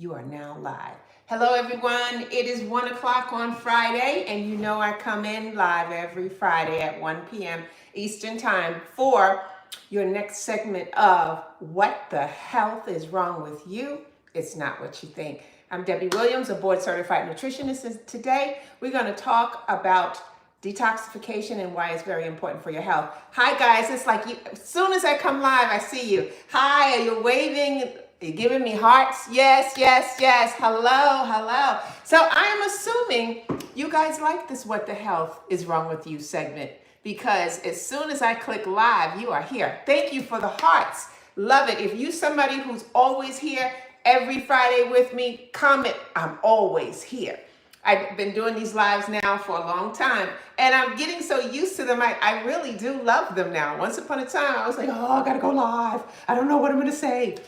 You are now live. Hello, everyone. It is 1 o'clock on Friday, and you know I come in live every Friday at 1 p.m. Eastern Time for your next segment of What the Health is Wrong with You? It's Not What You Think. I'm Debbie Williams, a board certified nutritionist, and today we're going to talk about detoxification and why it's very important for your health. Hi, guys. It's like as soon as I come live, I see you. Hi, are you waving? You're giving me hearts? Yes, yes, yes. Hello, hello. So I'm assuming you guys like this What the Health is Wrong with You segment because as soon as I click live, you are here. Thank you for the hearts. Love it. If you somebody who's always here every Friday with me, comment, I'm always here. I've been doing these lives now for a long time, and I'm getting so used to them. I really do love them now. Once upon a time, I was like, oh, I gotta go live. I don't know what I'm gonna say.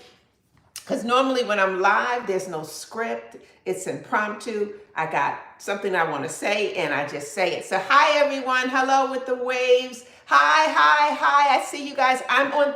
Because normally when I'm live, there's no script. It's impromptu. I got something I want to say, and I just say it. So hi, everyone. Hello with the waves. Hi, hi, hi. I see you guys. I'm on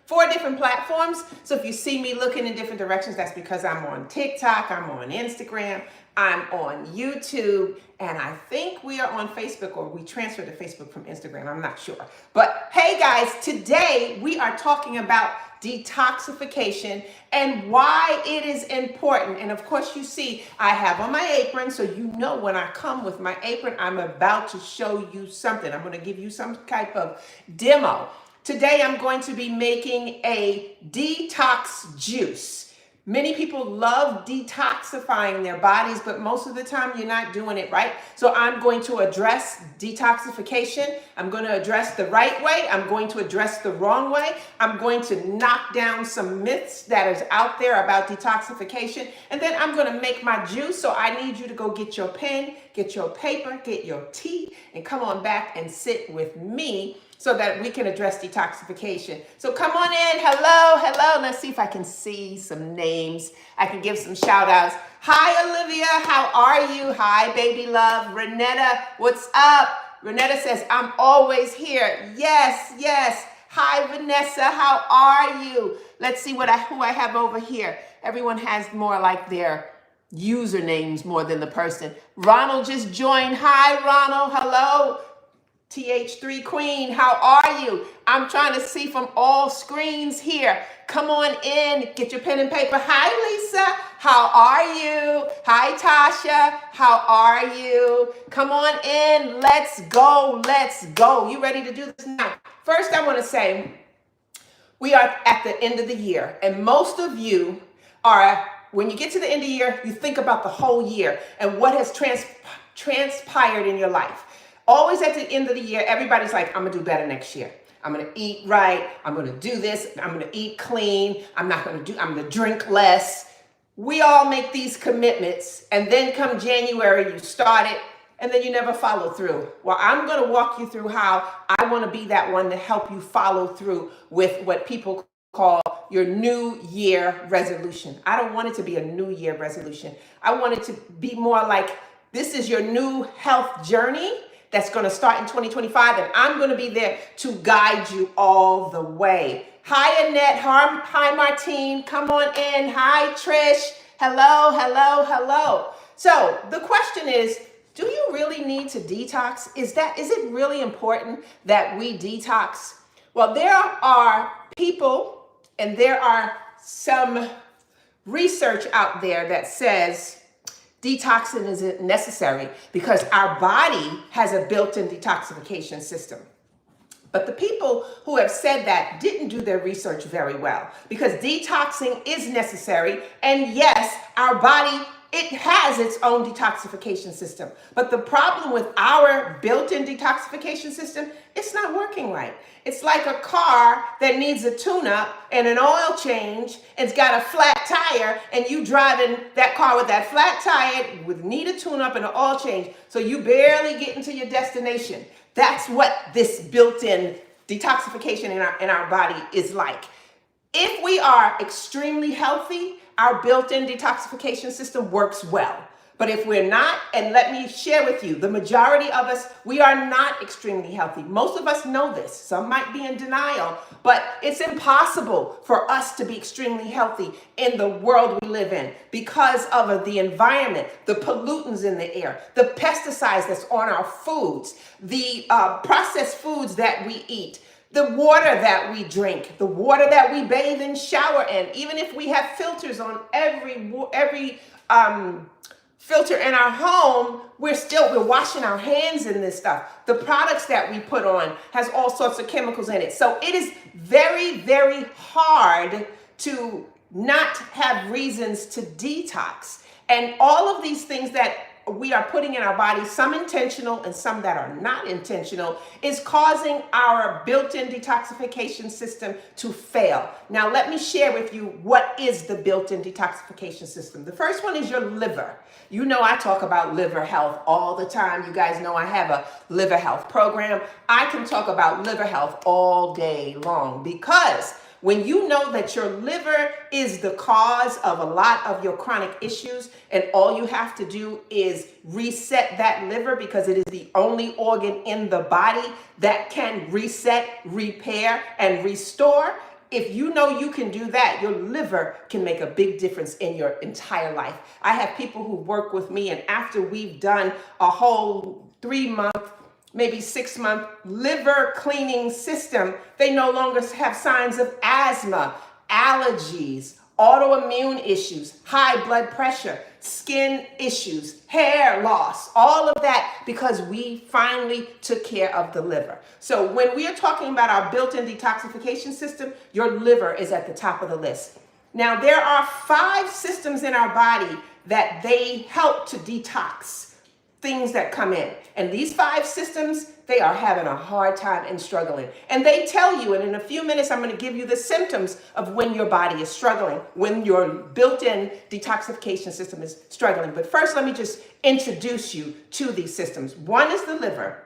four different platforms. So if you see me looking in different directions, that's because I'm on TikTok, I'm on Instagram, I'm on YouTube, and I think we are on Facebook, or we transferred to Facebook from Instagram. I'm not sure. But hey, guys, today we are talking about detoxification and why it is important. And of course, you see, I have on my apron, so you know when I come with my apron, I'm about to show you something. I'm going to give you some type of demo. Today, I'm going to be making a detox juice. Many people love detoxifying their bodies, but most of the time you're not doing it right. So I'm going to address detoxification. I'm going to address the right way. I'm going to address the wrong way. I'm going to knock down some myths that is out there about detoxification. And then I'm going to make my juice. So I need you to go get your pen, get your paper, get your tea, and come on back and sit with me so that we can address detoxification. So come on in. Hello, hello. Let's see if I can see some names. I can give some shout outs. Hi, Olivia. How are you? Hi, baby love. Renetta, what's up? Renetta says, I'm always here. Yes, yes. Hi, Vanessa. How are you? Let's see who I have over here. Everyone has more like their usernames more than the person. Ronald just joined. Hi, Ronald. Hello. TH3 Queen, how are you? I'm trying to see from all screens here. Come on in, get your pen and paper. Hi, Lisa, how are you? Hi, Tasha, how are you? Come on in, let's go, let's go. You ready to do this now? First, I want to say, we are at the end of the year, and most of you are, when you get to the end of the year, you think about the whole year and what has transpired in your life. Always at the end of the year, everybody's like, I'm going to do better next year. I'm going to eat right. I'm going to do this. I'm going to eat clean. I'm going to drink less. We all make these commitments. And then come January, you start it, and then you never follow through. Well, I'm going to walk you through how I want to be that one to help you follow through with what people call your New Year resolution. I don't want it to be a New Year resolution. I want it to be more like this is your new health journey that's going to start in 2025, and I'm going to be there to guide you all the way. Hi, Annette. Hi, Martine. Come on in. Hi, Trish. Hello, hello, hello. So the question is, do you really need to detox? Is it really important that we detox? Well, there are people, and there are some research out there that says detoxing isn't necessary because our body has a built-in detoxification system. But the people who have said that didn't do their research very well, because detoxing is necessary. And yes, our body, it has its own detoxification system. But the problem with our built-in detoxification system, it's not working right. It's like a car that needs a tune-up and an oil change, and it's got a flat tire, and you driving that car with that flat tire would need a tune-up and an oil change, so you barely get into your destination. That's what this built-in detoxification in our body is like. If we are extremely healthy, our built-in detoxification system works well. But if we're not, and let me share with you, the majority of us, we are not extremely healthy. Most of us know this. Some might be in denial, but it's impossible for us to be extremely healthy in the world we live in because of the environment, the pollutants in the air, the pesticides that's on our foods, the processed foods that we eat, the water that we drink, the water that we bathe and shower in. Even if we have filters on every filter in our home, we're washing our hands in this stuff. The products that we put on has all sorts of chemicals in it. So it is very, very hard to not have reasons to detox. And all of these things that we are putting in our body, some intentional and some that are not intentional, is causing our built-in detoxification system to fail. Now, let me share with you what is the built-in detoxification system. The first one is your liver. You know I talk about liver health all the time. You guys know I have a liver health program. I can talk about liver health all day long because when you know that your liver is the cause of a lot of your chronic issues, and all you have to do is reset that liver because it is the only organ in the body that can reset, repair, and restore. If you know you can do that, your liver can make a big difference in your entire life. I have people who work with me, and after we've done a whole 3-month, maybe 6-month liver cleaning system, they no longer have signs of asthma, allergies, autoimmune issues, high blood pressure, skin issues, hair loss, all of that because we finally took care of the liver. So when we are talking about our built-in detoxification system, your liver is at the top of the list. Now, there are 5 systems in our body that they help to detox things that come in. And these 5 systems, they are having a hard time and struggling. And they tell you, and in a few minutes, I'm going to give you the symptoms of when your body is struggling, when your built-in detoxification system is struggling. But first, let me just introduce you to these systems. One is the liver.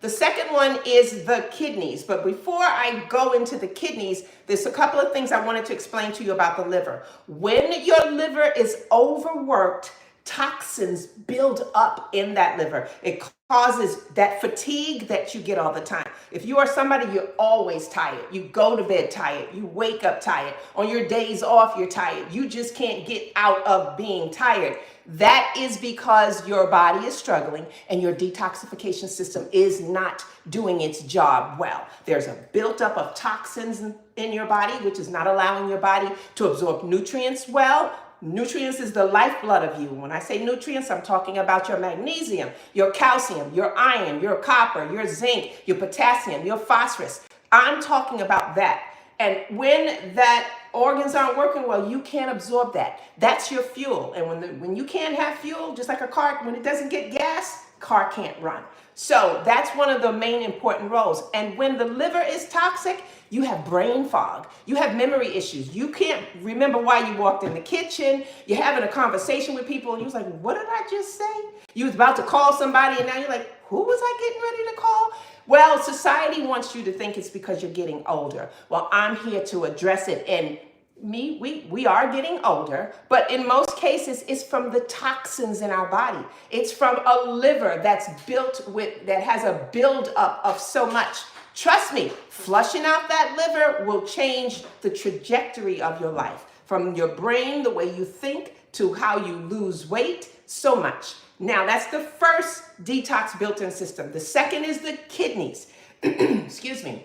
The second one is the kidneys. But before I go into the kidneys, there's a couple of things I wanted to explain to you about the liver. When your liver is overworked, toxins build up in that liver. It causes that fatigue that you get all the time. If you are somebody, you're always tired. You go to bed tired. You wake up tired. On your days off, you're tired. You just can't get out of being tired. That is because your body is struggling and your detoxification system is not doing its job well. There's a buildup of toxins in your body, which is not allowing your body to absorb nutrients well. Nutrients is the lifeblood of you. When I say nutrients, I'm talking about your magnesium, your calcium, your iron, your copper, your zinc, your potassium, your phosphorus. I'm talking about that. And when that organs aren't working well, you can't absorb that. That's your fuel. And when you can't have fuel, just like a car, when it doesn't get gas, car can't run. So that's one of the main important roles. And when the liver is toxic, you have brain fog. You have memory issues. You can't remember why you walked in the kitchen. You're having a conversation with people and you was like, what did I just say? You was about to call somebody and now you're like, who was I getting ready to call? Well, society wants you to think it's because you're getting older. Well, I'm here to address it. And we are getting older, but in most cases, it's from the toxins in our body. It's from a liver that has a buildup of so much. Trust me, flushing out that liver will change the trajectory of your life. From your brain, the way you think, to how you lose weight, so much. Now, that's the first detox built-in system. The second is the kidneys. Excuse me.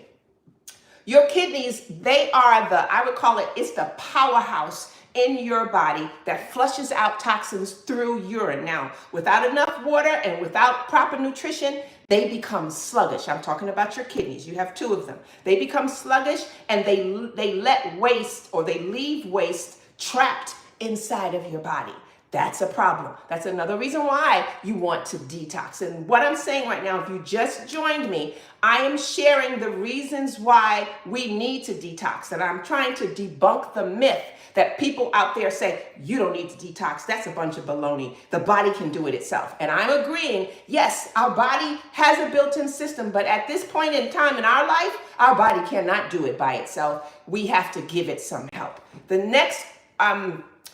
Your kidneys, they are I would call it's the powerhouse in your body that flushes out toxins through urine. Now, without enough water and without proper nutrition, they become sluggish. I'm talking about your kidneys. You have 2 of them. They become sluggish and they let waste or they leave waste trapped inside of your body. That's a problem. That's another reason why you want to detox. And what I'm saying right now, if you just joined me, I am sharing the reasons why we need to detox. And I'm trying to debunk the myth that people out there say, you don't need to detox. That's a bunch of baloney. The body can do it itself. And I'm agreeing, yes, our body has a built-in system, but at this point in time in our life, our body cannot do it by itself. We have to give it some help. The next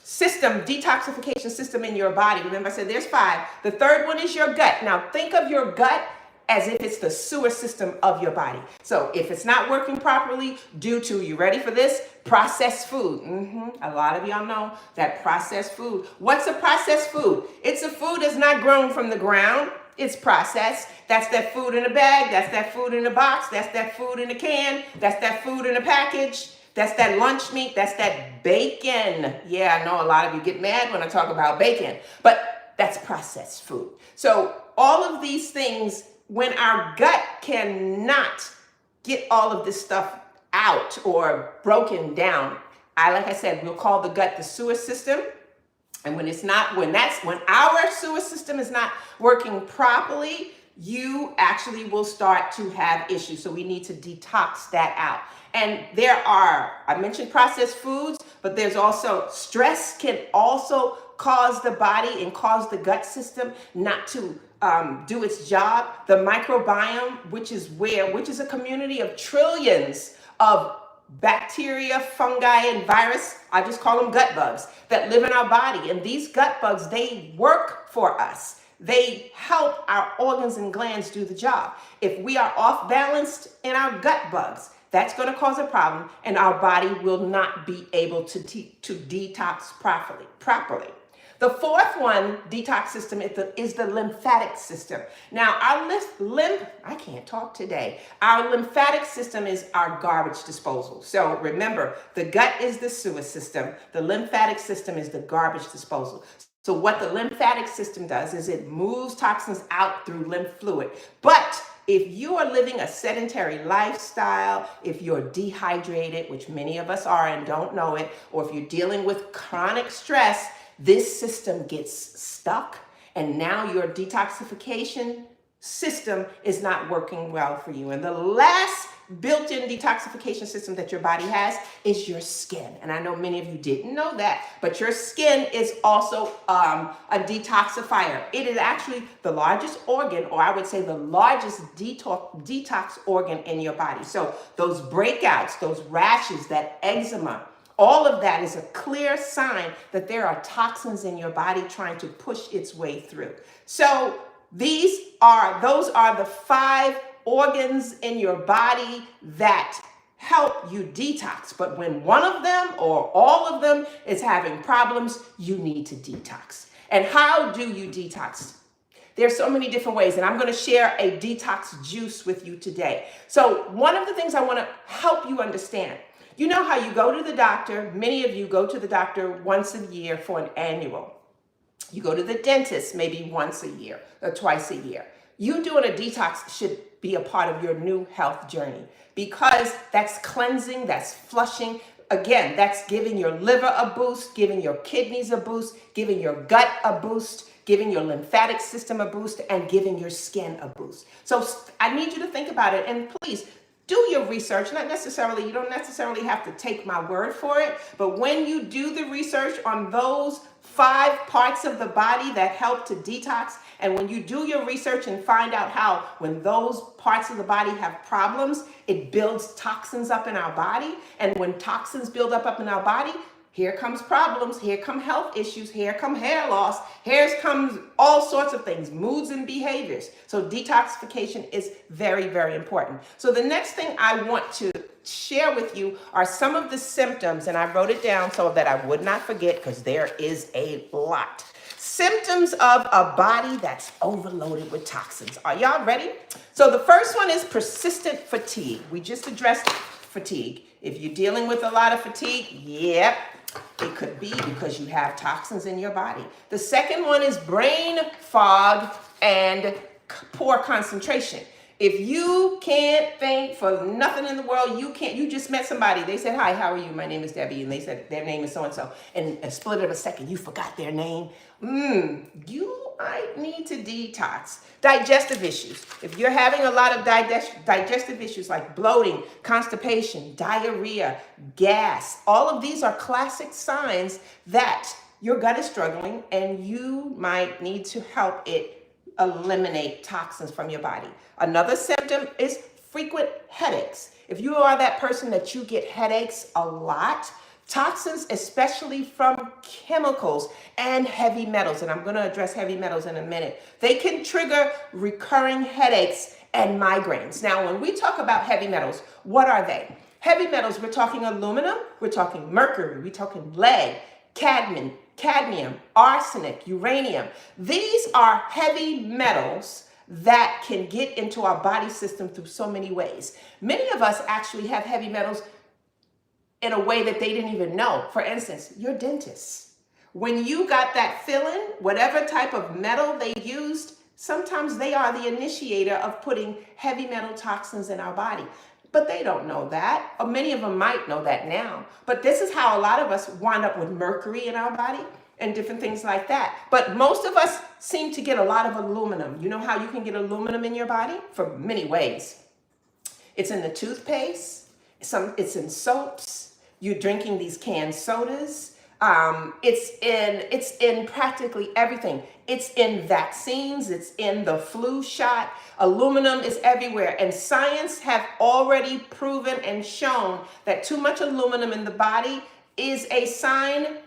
system, detoxification system in your body. Remember I said there's 5. The third one is your gut. Now think of your gut as if it's the sewer system of your body. So if it's not working properly due to, you ready for this? Processed food. A lot of y'all know that processed food. What's a processed food? It's a food that's not grown from the ground. It's processed. That's that food in a bag. That's that food in a box. That's that food in a can. That's that food in a package. That's that lunch meat. That's that bacon. Yeah, I know a lot of you get mad when I talk about bacon, but that's processed food. So all of these things, when our gut cannot get all of this stuff out or broken down, like I said, we'll call the gut the sewer system. And when our sewer system is not working properly, you actually will start to have issues. So we need to detox that out. And I mentioned processed foods, but there's also stress can also cause the body and cause the gut system not to do its job. The microbiome, which is a community of trillions of bacteria, fungi, and virus, I just call them gut bugs, that live in our body. And these gut bugs, they work for us. They help our organs and glands do the job. If we are off balanced in our gut bugs, that's going to cause a problem, and our body will not be able to detox properly. The fourth one, detox system, is the lymphatic system. Now, I can't talk today. Our lymphatic system is our garbage disposal. So remember, the gut is the sewer system. The lymphatic system is the garbage disposal. So what the lymphatic system does is it moves toxins out through lymph fluid. But if you are living a sedentary lifestyle, if you're dehydrated, which many of us are and don't know it, or if you're dealing with chronic stress, this system gets stuck, and now your detoxification system is not working well for you. And the last built-in detoxification system that your body has is your skin. And I know many of you didn't know that, but your skin is also a detoxifier. It is actually the largest organ, or I would say the largest detox organ in your body. So those breakouts, those rashes, that eczema, all of that is a clear sign that there are toxins in your body trying to push its way through. So those are the 5 organs in your body that help you detox. But when one of them or all of them is having problems, you need to detox. And how do you detox? There's so many different ways, and I'm going to share a detox juice with you today. So one of the things I want to help you understand, you know how you go to the doctor, many of you go to the doctor once a year for an annual. You go to the dentist maybe once a year or twice a year. You doing a detox should be a part of your new health journey, because that's cleansing, that's flushing. Again, that's giving your liver a boost, giving your kidneys a boost, giving your gut a boost, giving your lymphatic system a boost, and giving your skin a boost. So I need you to think about it, and please do your research. You don't necessarily have to take my word for it, but when you do the research on those 5 parts of the body that help to detox, and when you do your research and find out how when those parts of the body have problems, it builds toxins up in our body, and when toxins build up in our body, here comes problems, here come health issues, here come hair loss, here comes all sorts of things, moods and behaviors. So detoxification is very, very important. So the next thing I want to share with you are some of the symptoms, and I wrote it down so that I would not forget, because there is a lot. Symptoms of a body that's overloaded with toxins. Are y'all ready? So the first one is persistent fatigue. We just addressed fatigue. If you're dealing with a lot of fatigue, yep, it could be because you have toxins in your body. The second one is brain fog and poor concentration. If you can't think for nothing in the world, you just met somebody. They said, "Hi, how are you? My name is Debbie." And they said their name is so-and-so. And a split of a second, you forgot their name. You might need to detox. Digestive issues. If you're having a lot of digestive issues like bloating, constipation, diarrhea, gas, all of these are classic signs that your gut is struggling, and you might need to help it eliminate toxins from your body. Another symptom is frequent headaches. If you are that person that you get headaches a lot, Toxins, especially from chemicals and heavy metals, and I'm going to address heavy metals in a minute, they can trigger recurring headaches and migraines. Now, when we talk about heavy metals, what are they? Heavy metals, we're talking aluminum, we're talking mercury, we're talking lead, cadmium, arsenic, uranium. These are heavy metals that can get into our body system through so many ways. Many of us actually have heavy metals in a way that they didn't even know. For instance, your dentist. When you got that filling, whatever type of metal they used, sometimes they are the initiator of putting heavy metal toxins in our body. But they don't know that, or many of them might know that now. But this is how a lot of us wind up with mercury in our body and different things like that. But most of us seem to get a lot of aluminum. You know how you can get aluminum in your body? For many ways. It's in the toothpaste, it's in soaps, you're drinking these canned sodas, it's in practically everything. It's in vaccines, it's in the flu shot. Aluminum is everywhere, and science have already proven and shown that too much aluminum in the body is a sign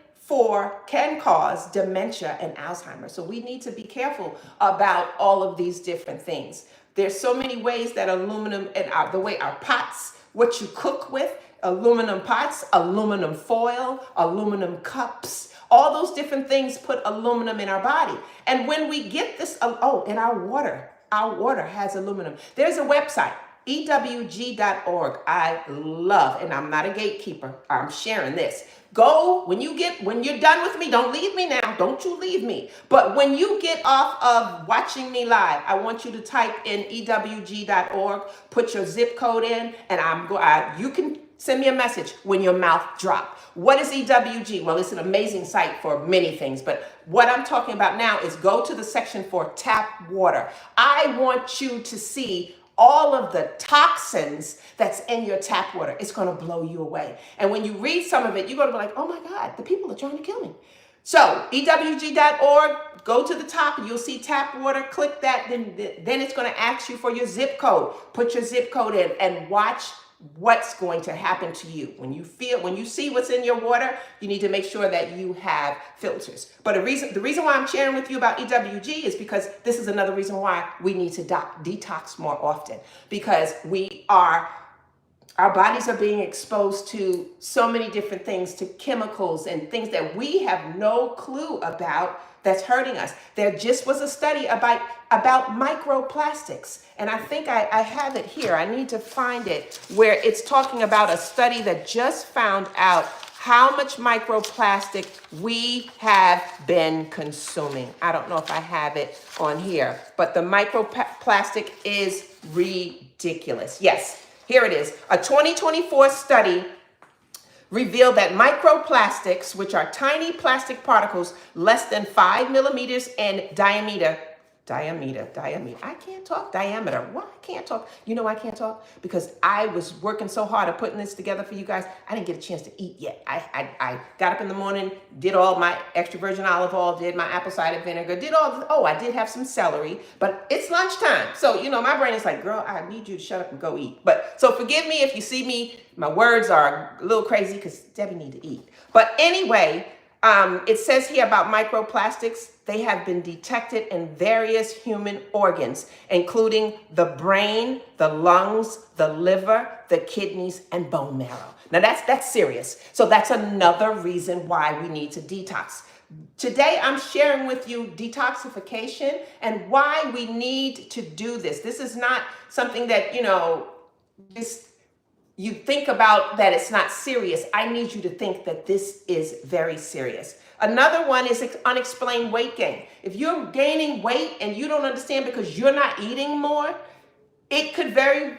can cause dementia and Alzheimer's. So we need to be careful about all of these different things. There's so many ways that aluminum and the way our pots, what you cook with, aluminum pots, aluminum foil, aluminum cups, all those different things put aluminum in our body. And when we get this, in our water has aluminum. There's a website, ewg.org. I love, and I'm not a gatekeeper, I'm sharing this. Go, when you're done with me, don't leave me now. Don't you leave me. But when you get off of watching me live, I want you to type in ewg.org, put your zip code in, and you can send me a message when your mouth drops. What is EWG? Well, it's an amazing site for many things, but what I'm talking about now is go to the section for tap water. I want you to see all of the toxins that's in your tap water. It's going to blow you away. And when you read some of it, you're going to be like, oh my God, the people are trying to kill me. So ewg.org, go to the top, you'll see tap water, click that, then it's going to ask you for your zip code. Put your zip code in and watch what's going to happen to you. When you see what's in your water, you need to make sure that you have filters. But the reason why I'm sharing with you about EWG is because this is another reason why we need to detox more often, because our bodies are being exposed to so many different things, to chemicals and things that we have no clue about that's hurting us. There just was a study about microplastics, and I think I have it here. I need to find it, where it's talking about a study that just found out how much microplastic we have been consuming. I don't know if I have it on here, but the microplastic is ridiculous. Yes, here it is. A 2024 study revealed that microplastics, which are tiny plastic particles less than 5 millimeters in diameter. I can't talk. Diameter. Why I can't talk? You know I can't talk? Because I was working so hard at putting this together for you guys. I didn't get a chance to eat yet. I got up in the morning, did all my extra virgin olive oil, did my apple cider vinegar, I did have some celery, but it's lunchtime. So, my brain is like, girl, I need you to shut up and go eat. So forgive me if you see me, my words are a little crazy because Debbie need to eat. But anyway, it says here about microplastics. They have been detected in various human organs, including the brain, the lungs, the liver, the kidneys, and bone marrow. Now that's serious. So that's another reason why we need to detox. Today, I'm sharing with you detoxification and why we need to do this. This is not something that, you think about that it's not serious. I need you to think that this is very serious. Another one is unexplained weight gain. If you're gaining weight and you don't understand because you're not eating more, it could very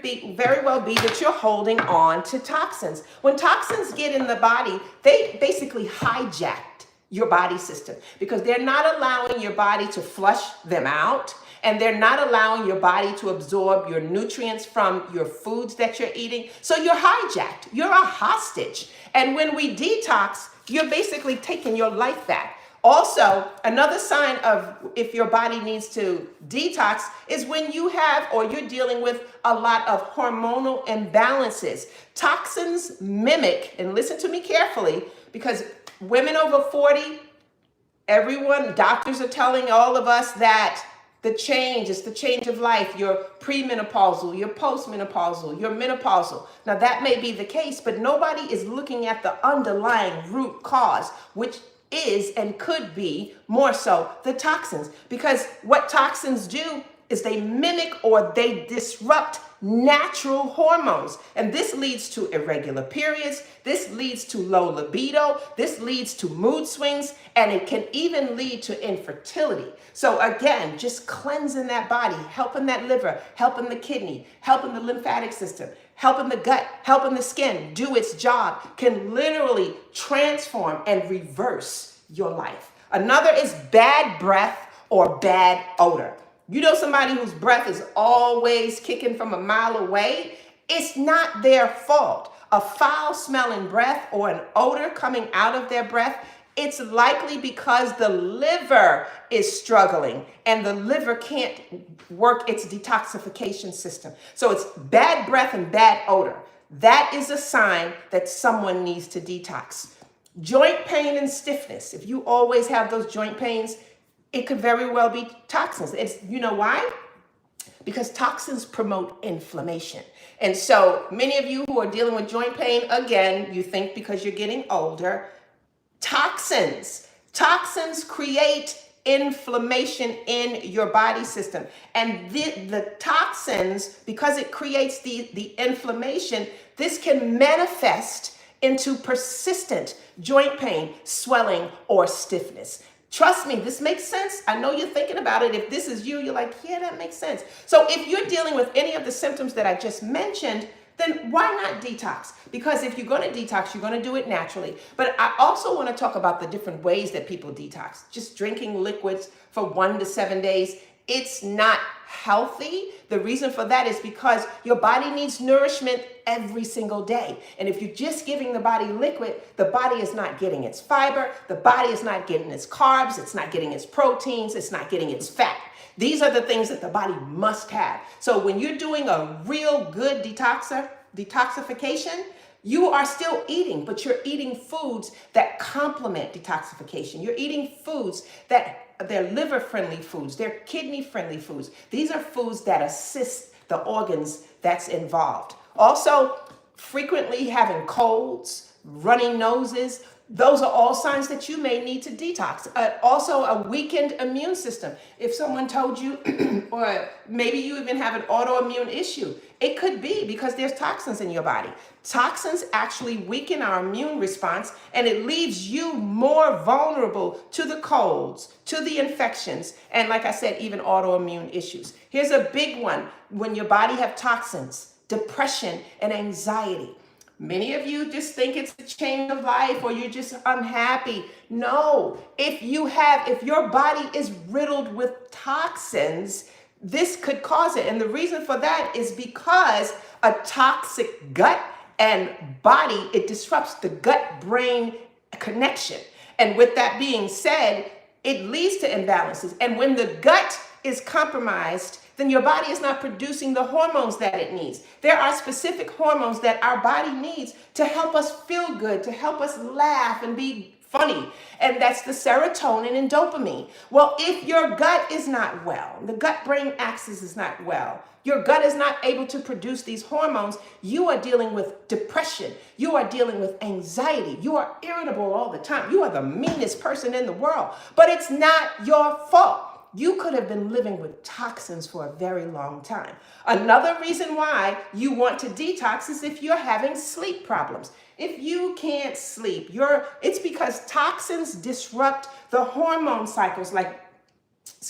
well be that you're holding on to toxins. When toxins get in the body, they basically hijacked your body system because they're not allowing your body to flush them out. And they're not allowing your body to absorb your nutrients from your foods that you're eating. So you're hijacked. You're a hostage. And when we detox, you're basically taking your life back. Also, another sign of if your body needs to detox is when you have or you're dealing with a lot of hormonal imbalances. Toxins mimic, and listen to me carefully, because women over 40, everyone, doctors are telling all of us that the change is the change of life. You're premenopausal, you're postmenopausal, you're menopausal. Now that may be the case, but nobody is looking at the underlying root cause, which is and could be more so the toxins. Because what toxins do is they mimic or they disrupt natural hormones. And this leads to irregular periods. This leads to low libido. This leads to mood swings. And it can even lead to infertility. So again, just cleansing that body, helping that liver, helping the kidney, helping the lymphatic system, helping the gut, helping the skin do its job can literally transform and reverse your life. Another is bad breath or bad odor. You know somebody whose breath is always kicking from a mile away? It's not their fault. A foul smelling breath or an odor coming out of their breath, it's likely because the liver is struggling and the liver can't work its detoxification system. So it's bad breath and bad odor. That is a sign that someone needs to detox. Joint pain and stiffness. If you always have those joint pains, it could very well be toxins. You know why? Because toxins promote inflammation. And so many of you who are dealing with joint pain, again, you think because you're getting older, toxins create inflammation in your body system. And the toxins, because it creates the inflammation, this can manifest into persistent joint pain, swelling, or stiffness. Trust me, this makes sense. I know you're thinking about it. If this is you, you're like, yeah, that makes sense. So if you're dealing with any of the symptoms that I just mentioned, then why not detox? Because if you're going to detox, you're going to do it naturally. But I also want to talk about the different ways that people detox. Just drinking liquids for 1 to 7 days, it's not healthy. The reason for that is because your body needs nourishment every single day. And if you're just giving the body liquid, the body is not getting its fiber, the body is not getting its carbs, it's not getting its proteins, it's not getting its fat. These are the things that the body must have. So when you're doing a real good detoxification, you are still eating, but you're eating foods that complement detoxification. You're eating foods that they're liver-friendly foods, they're kidney-friendly foods. These are foods that assist the organs that's involved. Also, frequently having colds, runny noses, those are all signs that you may need to detox. Also, a weakened immune system. If someone told you, or maybe you even have an autoimmune issue, it could be because there's toxins in your body. Toxins actually weaken our immune response, and it leaves you more vulnerable to the colds, to the infections, and like I said, even autoimmune issues. Here's a big one. When your body have toxins, depression and anxiety. Many of you just think it's a change of life or you're just unhappy. No, if your body is riddled with toxins, this could cause it. And the reason for that is because a toxic gut and body, it disrupts the gut-brain connection. And with that being said, it leads to imbalances. And when the gut is compromised, then your body is not producing the hormones that it needs. There are specific hormones that our body needs to help us feel good, to help us laugh and be funny. And that's the serotonin and dopamine. Well, if your gut is not well, the gut-brain axis is not well, your gut is not able to produce these hormones, you are dealing with depression. You are dealing with anxiety. You are irritable all the time. You are the meanest person in the world. But it's not your fault. You could have been living with toxins for a very long time. Another reason why you want to detox is if you're having sleep problems. If you can't sleep, it's because toxins disrupt the hormone cycles like,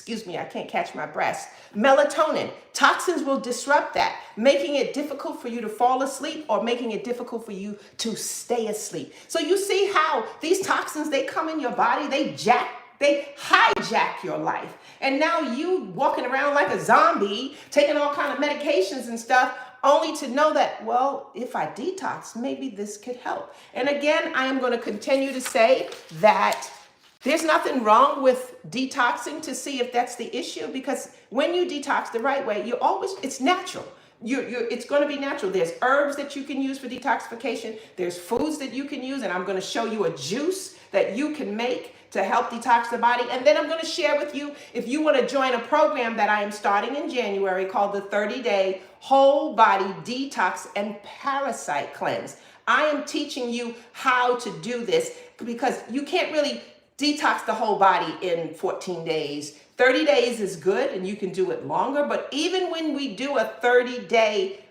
I can't catch my breath. Melatonin. Toxins will disrupt that, making it difficult for you to fall asleep or making it difficult for you to stay asleep. So you see how these toxins, they come in your body, they hijack your life. And now you walking around like a zombie, taking all kind of medications and stuff, only to know that, well, if I detox, maybe this could help. And again, I am going to continue to say that There's nothing wrong with detoxing to see if that's the issue, because when you detox the right way, it's natural. It's going to be natural. There's herbs that you can use for detoxification. There's foods that you can use, and I'm going to show you a juice that you can make to help detox the body. And then I'm going to share with you, if you want to join a program that I am starting in January called the 30-day Whole Body Detox and Parasite Cleanse. I am teaching you how to do this, because you can't really detox the whole body in 14 days. 30 days is good, and you can do it longer. But even when we do a 30-day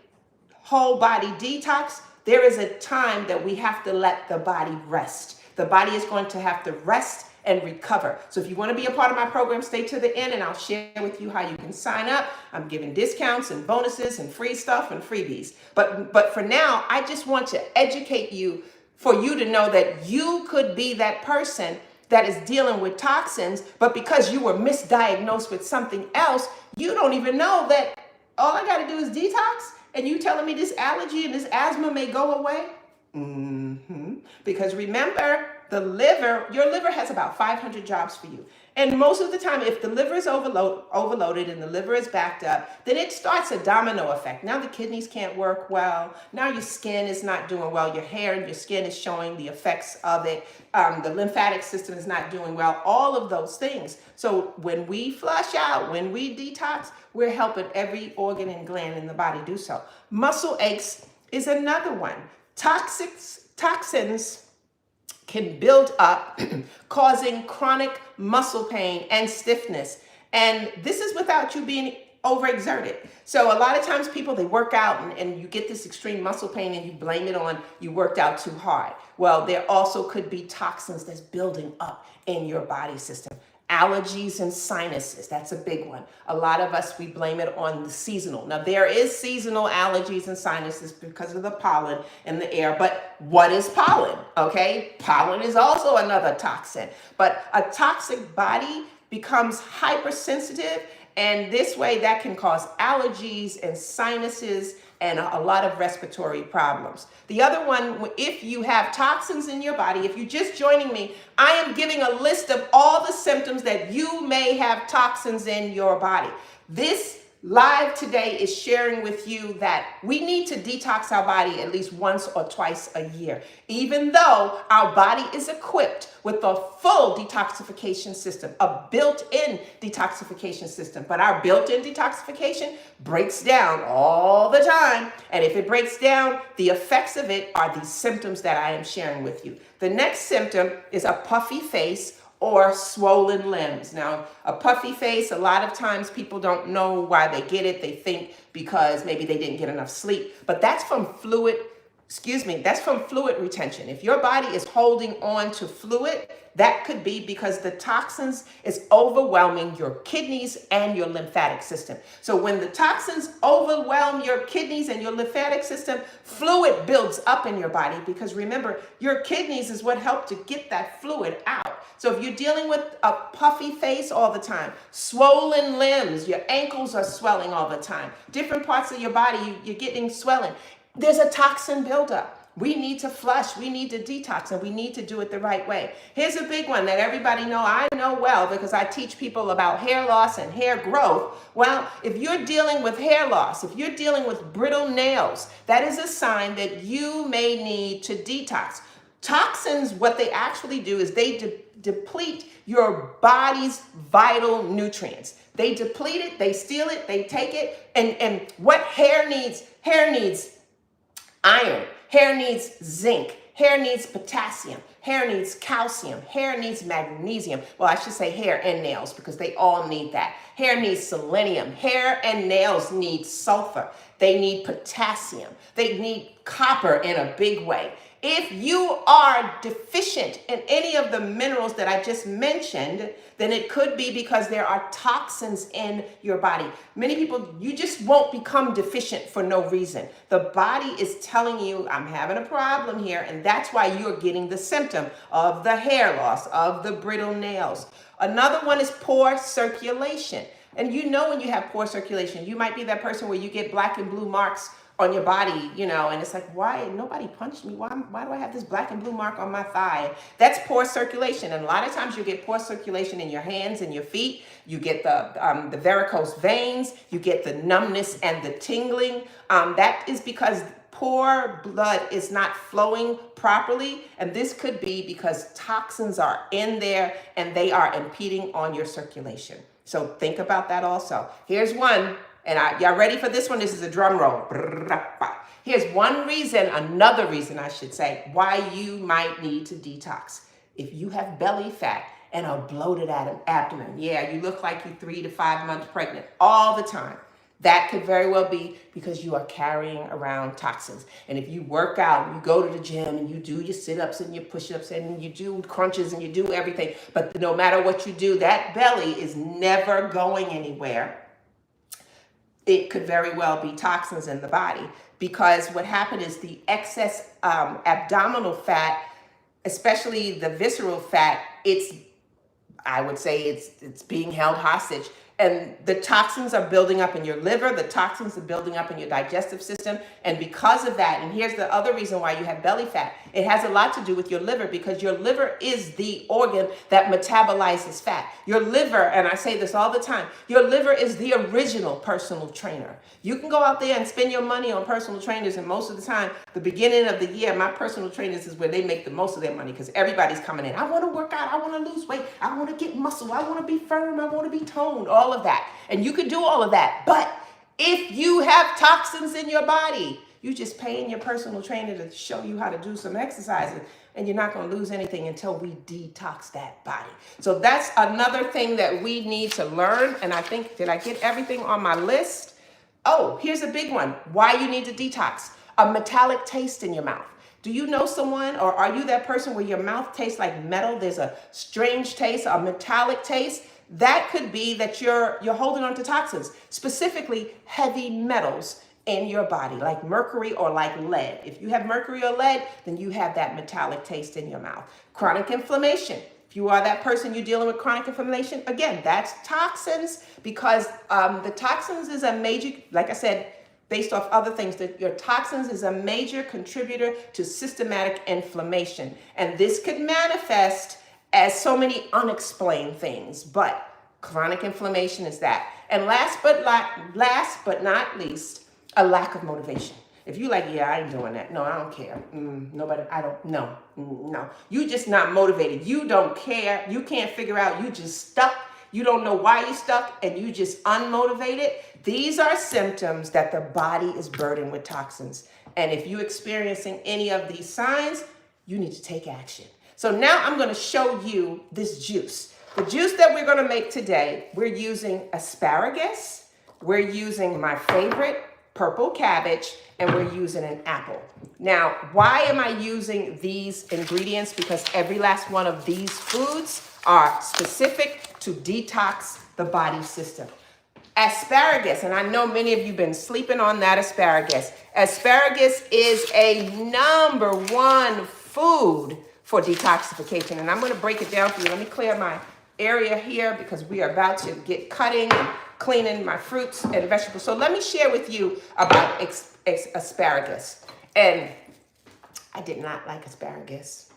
whole body detox, there is a time that we have to let the body rest. The body is going to have to rest and recover. So if you want to be a part of my program, stay to the end, and I'll share with you how you can sign up. I'm giving discounts and bonuses and free stuff and freebies. But for now, I just want to educate you, for you to know that you could be that person that is dealing with toxins, but because you were misdiagnosed with something else, you don't even know that all I got to do is detox, and you telling me this allergy and this asthma may go away? Because remember, your liver has about 500 jobs for you. And most of the time, if the liver is overloaded and the liver is backed up, then it starts a domino effect. Now the kidneys can't work well. Now your skin is not doing well. Your hair and your skin is showing the effects of it. The lymphatic system is not doing well. All of those things. So when we flush out, when we detox, we're helping every organ and gland in the body do so. Muscle aches is another one. Toxins can build up, causing chronic muscle pain and stiffness. And this is without you being overexerted. So a lot of times people, they work out and you get this extreme muscle pain and you blame it on you worked out too hard. Well, there also could be toxins that's building up in your body system. Allergies and sinuses, that's a big one. A lot of us, we blame it on the seasonal. Now, there is seasonal allergies and sinuses because of the pollen in the air, but what is pollen? Okay, pollen is also another toxin. But a toxic body becomes hypersensitive, and this way that can cause allergies and sinuses and a lot of respiratory problems. The other one, if you have toxins in your body, if you're just joining me, I am giving a list of all the symptoms that you may have toxins in your body. This live today is sharing with you that we need to detox our body at least once or twice a year, even though our body is equipped with a full detoxification system, a built-in detoxification system. But our built-in detoxification breaks down all the time. And if it breaks down, the effects of it are these symptoms that I am sharing with you. The next symptom is a puffy face or swollen limbs. Now, a puffy face, a lot of times people don't know why they get it. They think because maybe they didn't get enough sleep, but that's from fluid retention. If your body is holding on to fluid, that could be because the toxins is overwhelming your kidneys and your lymphatic system. So when the toxins overwhelm your kidneys and your lymphatic system, fluid builds up in your body, because remember, your kidneys is what help to get that fluid out. So if you're dealing with a puffy face all the time, swollen limbs, your ankles are swelling all the time, different parts of your body, you're getting swelling, there's a toxin buildup. We need to flush, we need to detox, and we need to do it the right way. Here's a big one that everybody I know well, because I teach people about hair loss and hair growth. Well, if you're dealing with hair loss, if you're dealing with brittle nails, that is a sign that you may need to detox. Toxins, what they actually do is they deplete your body's vital nutrients. They deplete it, they steal it, they take it, and what hair needs iron, hair needs zinc, hair needs potassium, hair needs calcium, hair needs magnesium. Well, I should say hair and nails, because they all need that. Hair needs selenium, hair and nails need sulfur, they need potassium, they need copper in a big way. If you are deficient in any of the minerals that I just mentioned, then it could be because there are toxins in your body. Many people, you just won't become deficient for no reason. The body is telling you, I'm having a problem here, and that's why you're getting the symptom of the hair loss, of the brittle nails. Another one is poor circulation. And when you have poor circulation, you might be that person where you get black and blue marks on your body, you know, and it's like, why nobody punched me? Why do I have this black and blue mark on my thigh? That's poor circulation. And a lot of times you get poor circulation in your hands and your feet. You get the varicose veins. You get the numbness and the tingling. That is because poor blood is not flowing properly. And this could be because toxins are in there and they are impeding on your circulation. So think about that also. Here's one. And y'all ready for this one? This is a drum roll. Here's one reason, another reason I should say, why you might need to detox. If you have belly fat and a bloated abdomen, yeah, you look like you're 3 to 5 months pregnant all the time. That could very well be because you are carrying around toxins. And if you work out, and you go to the gym and you do your sit-ups and your push-ups and you do crunches and you do everything, but no matter what you do, that belly is never going anywhere. It could very well be toxins in the body, because what happened is the excess abdominal fat, especially the visceral fat, I would say it's being held hostage. And the toxins are building up in your liver, the toxins are building up in your digestive system. And because of that, and here's the other reason why you have belly fat, it has a lot to do with your liver, because your liver is the organ that metabolizes fat. Your liver, and I say this all the time, your liver is the original personal trainer. You can go out there and spend your money on personal trainers, and most of the time, the beginning of the year, my personal trainers is where they make the most of their money, because everybody's coming in. I want to work out, I want to lose weight, I want to get muscle, I want to be firm, I want to be toned, all of that. And you can do all of that. But if you have toxins in your body, you just paying your personal trainer to show you how to do some exercises, and you're not going to lose anything until we detox that body. So that's another thing that we need to learn. And I think, did I get everything on my list? Oh, here's a big one. Why you need to detox. A metallic taste in your mouth. Do you know someone, or are you that person where your mouth tastes like metal? There's a strange taste, a metallic taste. That could be that you're holding on to toxins, specifically heavy metals in your body, like mercury or like lead. If you have mercury or lead, then you have that metallic taste in your mouth. Chronic inflammation. If you are that person, you're dealing with chronic inflammation, again, that's toxins, because the toxins is a major, like I said, based off other things, that your toxins is a major contributor to systematic inflammation. And this could manifest as so many unexplained things, but chronic inflammation is that. And last but not least, a lack of motivation. If you like, yeah, I ain't doing that. No, I don't care. Nobody, I don't, no. You just not motivated. You don't care. You can't figure out. You just stuck. You don't know why you're stuck, and you just unmotivated. These are symptoms that the body is burdened with toxins. And if you're experiencing any of these signs, you need to take action. So now I'm going to show you this juice. The juice that we're going to make today, we're using asparagus, we're using my favorite purple cabbage, and we're using an apple. Now, why am I using these ingredients? Because every last one of these foods are specific to detox the body system. Asparagus, and I know many of you have been sleeping on that asparagus. Asparagus is a #1 food for detoxification. And I'm going to break it down for you. Let me clear my area here, because we are about to get cutting and cleaning my fruits and vegetables. So let me share with you about asparagus. And I did not like asparagus.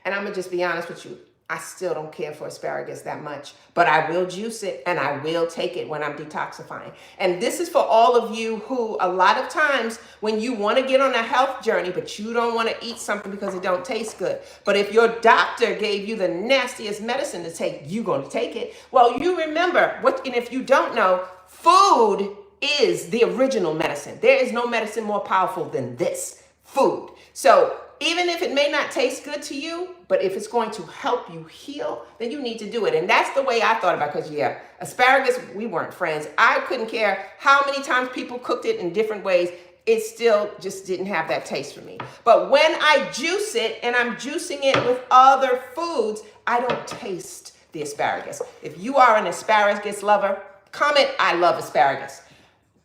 And I'm going to just be honest with you. I still don't care for asparagus that much, but I will juice it and I will take it when I'm detoxifying. And this is for all of you who, a lot of times when you want to get on a health journey, but you don't want to eat something because it don't taste good. But if your doctor gave you the nastiest medicine to take, you're going to take it. Well, you remember, and if you don't know, food is the original medicine. There is no medicine more powerful than this, food. So even if it may not taste good to you, but if it's going to help you heal, then you need to do it. And that's the way I thought about it, because yeah, asparagus, we weren't friends. I couldn't care how many times people cooked it in different ways. It still just didn't have that taste for me. But when I juice it, and I'm juicing it with other foods, I don't taste the asparagus. If you are an asparagus lover, comment, I love asparagus.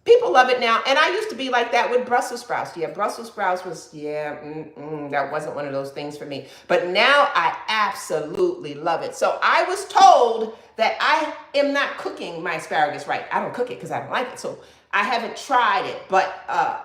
People love it now. And I used to be like that with Brussels sprouts. Yeah, Brussels sprouts was, that wasn't one of those things for me. But now I absolutely love it. So I was told that I am not cooking my asparagus right. I don't cook it because I don't like it. So I haven't tried it, but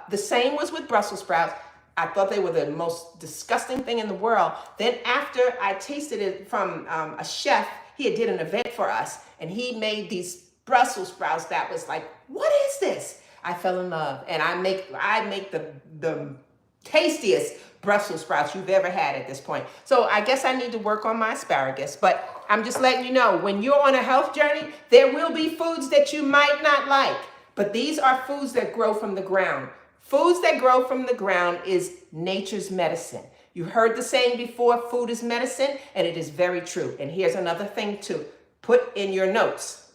the same was with Brussels sprouts. I thought they were the most disgusting thing in the world. Then after I tasted it from a chef, he did an event for us, and he made these Brussels sprouts that was like, what is this? I fell in love, and I make the tastiest Brussels sprouts you've ever had at this point. So I guess I need to work on my asparagus, but I'm just letting you know, when you're on a health journey, there will be foods that you might not like, but these are foods that grow from the ground. Foods that grow from the ground is nature's medicine. You heard the saying before, food is medicine, and it is very true. And here's another thing to put in your notes.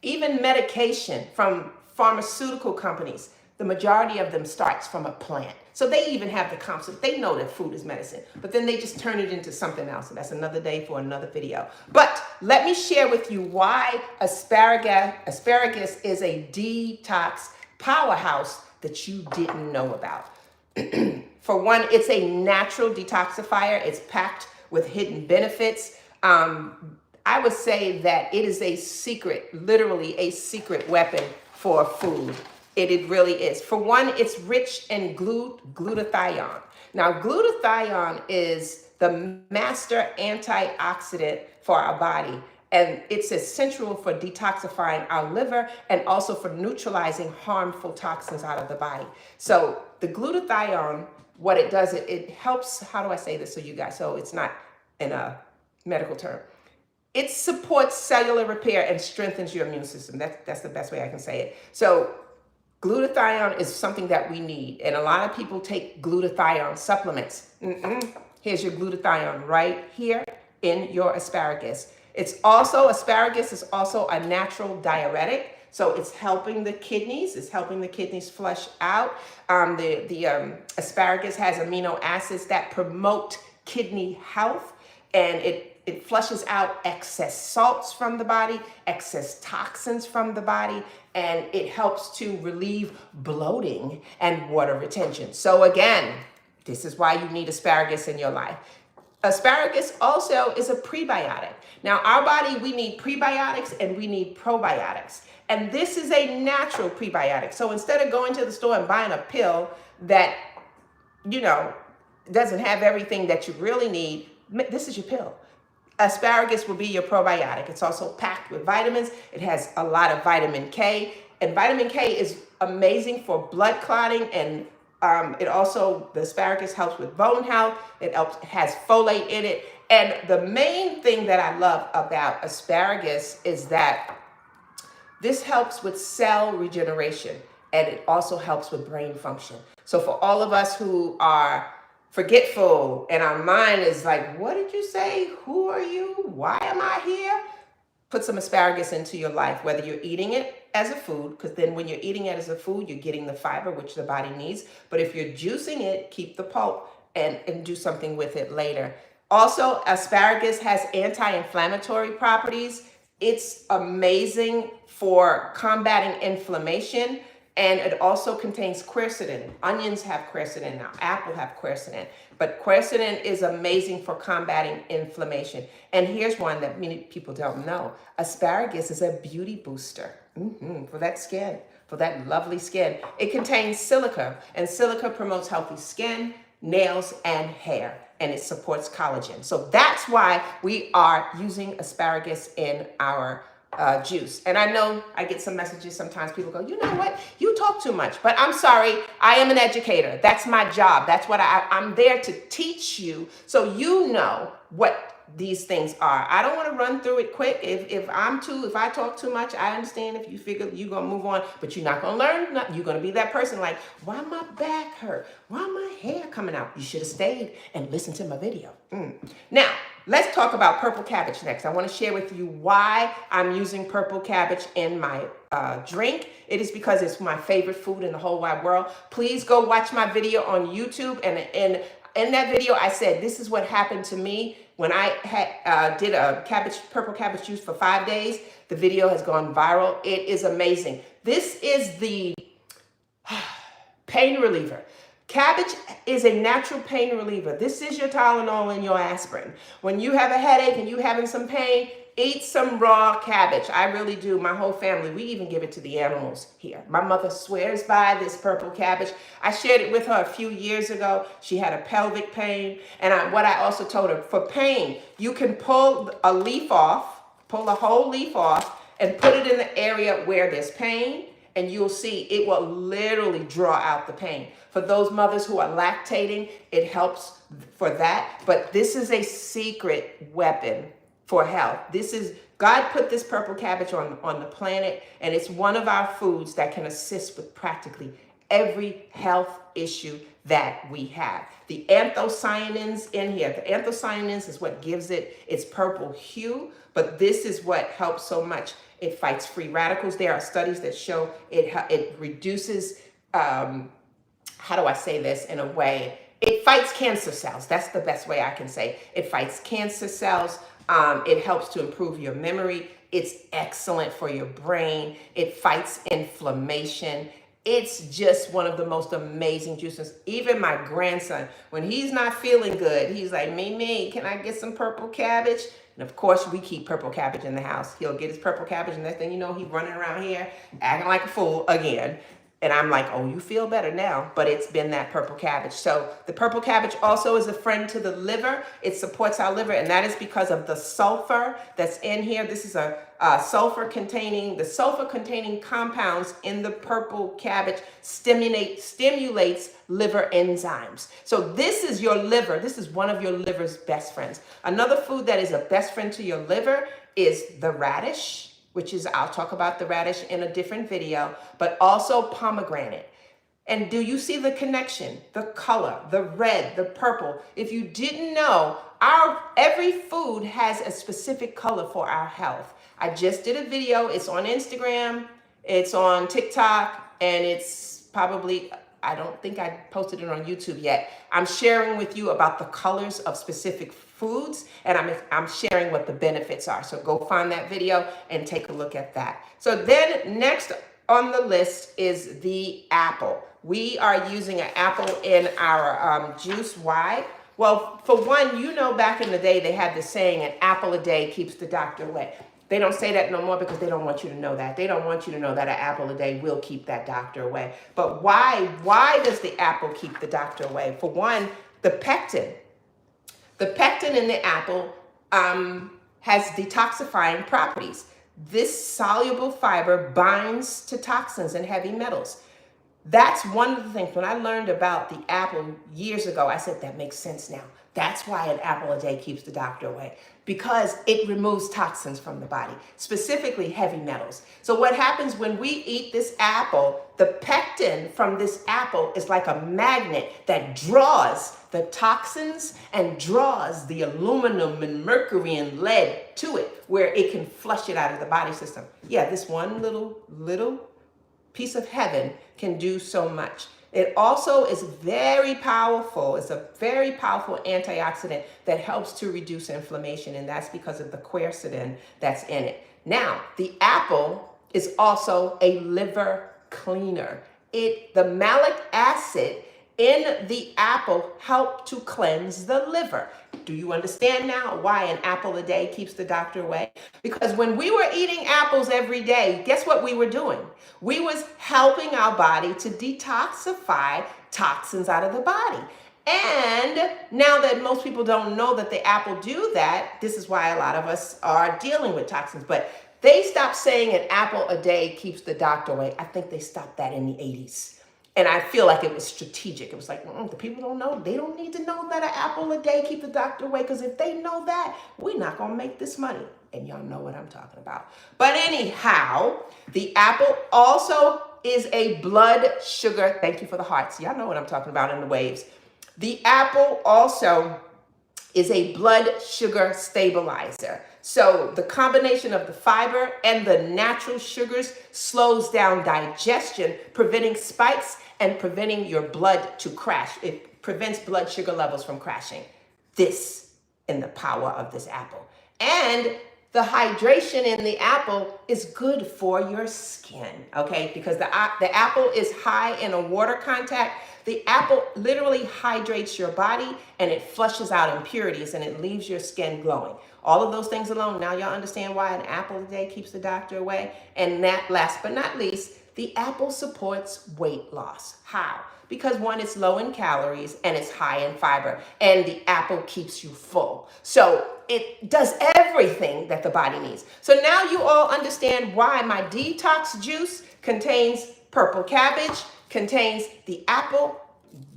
Even medication from pharmaceutical companies, the majority of them starts from a plant. So they even have the concept. They know that food is medicine, but then they just turn it into something else. And that's another day for another video. But let me share with you why asparagus is a detox powerhouse that you didn't know about. For one, it's a natural detoxifier. It's packed with hidden benefits. I would say that it is a secret, literally a secret weapon for food. It really is. For one, it's rich in glutathione. Now, glutathione is the master antioxidant for our body, and it's essential for detoxifying our liver and also for neutralizing harmful toxins out of the body. So the glutathione, what it does, it helps, how do I say this so you guys, so it's not in a medical term. It supports cellular repair and strengthens your immune system. That's the best way I can say it. So glutathione is something that we need, and a lot of people take glutathione supplements. Here's your glutathione right here in your asparagus. Asparagus is also a natural diuretic, so it's helping the kidneys. It's helping the kidneys flush out. The asparagus has amino acids that promote kidney health, and it flushes out excess salts from the body, excess toxins from the body, and it helps to relieve bloating and water retention. So again, this is why you need asparagus in your life. Asparagus also is a prebiotic. Now, our body, we need prebiotics and we need probiotics. And this is a natural prebiotic. So instead of going to the store and buying a pill that, doesn't have everything that you really need, this is your pill. Asparagus will be your probiotic. It's also packed with vitamins. It has a lot of vitamin K, and vitamin K is amazing for blood clotting, and the asparagus helps with bone health. It has folate in it. And the main thing that I love about asparagus is that this helps with cell regeneration, and it also helps with brain function. So for all of us who are forgetful and our mind is like, what did you say? Who are you? Why am I here? Put some asparagus into your life, whether you're eating it as a food, because then when you're eating it as a food, you're getting the fiber, which the body needs. But if you're juicing it, keep the pulp and do something with it later. Also, asparagus has anti-inflammatory properties. It's amazing for combating inflammation. And it also contains quercetin. Onions have quercetin. Now, apple have quercetin. But quercetin is amazing for combating inflammation. And here's one that many people don't know. Asparagus is a beauty booster for that skin, for that lovely skin. It contains silica, and silica promotes healthy skin, nails, and hair. And it supports collagen. So that's why we are using asparagus in our juice. And I know I get some messages sometimes. People go, you know what? You talk too much. But I'm sorry. I am an educator. That's my job. That's what I'm there to teach you, so you know what these things are. I don't want to run through it quick. If I talk too much, I understand. If you figure you're going to move on, but you're not going to learn nothing. You're going to be that person like, why my back hurt? Why my hair coming out? You should have stayed and listened to my video. Now, let's talk about purple cabbage next. I want to share with you why I'm using purple cabbage in my drink. It is because it's my favorite food in the whole wide world. Please go watch my video on YouTube. And in that video, I said, this is what happened to me when I did a purple cabbage juice for 5 days. The video has gone viral. It is amazing. This is the pain reliever. Cabbage is a natural pain reliever. This is your Tylenol and your aspirin. When you have a headache and you're having some pain, Eat some raw cabbage. I really do. My whole family, we even give it to the animals here. My mother swears by this purple cabbage. I shared it with her a few years ago. She had a pelvic pain. And what I also told her, for pain, you can pull a leaf off, pull a whole leaf off, and put it in the area where there's pain, and you'll see it will literally draw out the pain. For those mothers who are lactating, it helps for that. But this is a secret weapon for health. God put this purple cabbage on the planet, and it's one of our foods that can assist with practically every health issue that we have. The anthocyanins in here, the anthocyanins is what gives it its purple hue, but this is what helps so much. It fights free radicals. There are studies that show it reduces, how do I say this in a way? It fights cancer cells. That's the best way I can say. It fights cancer cells. It helps to improve your memory. It's excellent for your brain. It fights inflammation. It's just one of the most amazing juices. Even my grandson, when he's not feeling good, he's like, Mimi, can I get some purple cabbage? And of course, we keep purple cabbage in the house. He'll get his purple cabbage, and next thing you know, he's running around here acting like a fool again. And I'm like, oh, you feel better now, but it's been that purple cabbage. So the purple cabbage also is a friend to the liver. It supports our liver, and that is because of the sulfur that's in here. This is the sulfur containing compounds in the purple cabbage stimulates liver enzymes. So this is your liver. This is one of your liver's best friends. Another food that is a best friend to your liver is the radish, which is, I'll talk about the radish in a different video, but also pomegranate. And do you see the connection? The color, the red, the purple. If you didn't know, every food has a specific color for our health. I just did a video. It's on Instagram, it's on TikTok, and it's probably, I don't think I posted it on YouTube yet. I'm sharing with you about the colors of specific foods, and I'm sharing what the benefits are. So go find that video and take a look at that. So then next on the list is the apple. We are using an apple in our juice. Why? Well, for one, you know, back in the day, they had the saying, an apple a day keeps the doctor away. They don't say that no more because they don't want you to know that. They don't want you to know that an apple a day will keep that doctor away. But why does the apple keep the doctor away? For one, the pectin. The pectin in the apple has detoxifying properties. This soluble fiber binds to toxins and heavy metals. That's one of the things, when I learned about the apple years ago, I said, that makes sense now. That's why an apple a day keeps the doctor away, because it removes toxins from the body, specifically heavy metals. So what happens when we eat this apple, the pectin from this apple is like a magnet that draws the toxins and draws the aluminum and mercury and lead to it, where it can flush it out of the body system. Yeah, this one little piece of heaven can do so much. It also is very powerful. It's a very powerful antioxidant that helps to reduce inflammation, and that's because of the quercetin that's in it. Now, the apple is also a liver cleaner. The malic acid in the apple help to cleanse the liver. Do you understand now why an apple a day keeps the doctor away? Because when we were eating apples every day, guess what we were doing? We was helping our body to detoxify toxins out of the body. And now that most people don't know that the apple do that, this is why a lot of us are dealing with toxins. But they stopped saying an apple a day keeps the doctor away. I think they stopped that in the 80s. And I feel like it was strategic. It was like, the people don't know. They don't need to know that an apple a day keep the doctor away, because if they know that, we're not going to make this money. And y'all know what I'm talking about. But anyhow, the apple also is a blood sugar. Thank you for the hearts. Y'all know what I'm talking about in the waves. The apple also is a blood sugar stabilizer. So the combination of the fiber and the natural sugars slows down digestion, preventing spikes and preventing your blood to crash. It prevents blood sugar levels from crashing. This in the power of this apple. And the hydration in the apple is good for your skin, okay? Because the apple is high in a water contact. The apple literally hydrates your body, and it flushes out impurities, and it leaves your skin glowing. all of those things alone. Now y'all understand why an apple a day keeps the doctor away. And that, last but not least, the apple supports weight loss. How? Because one, it's low in calories and it's high in fiber, and the apple keeps you full. So it does everything that the body needs. So now you all understand why my detox juice contains purple cabbage, contains the apple.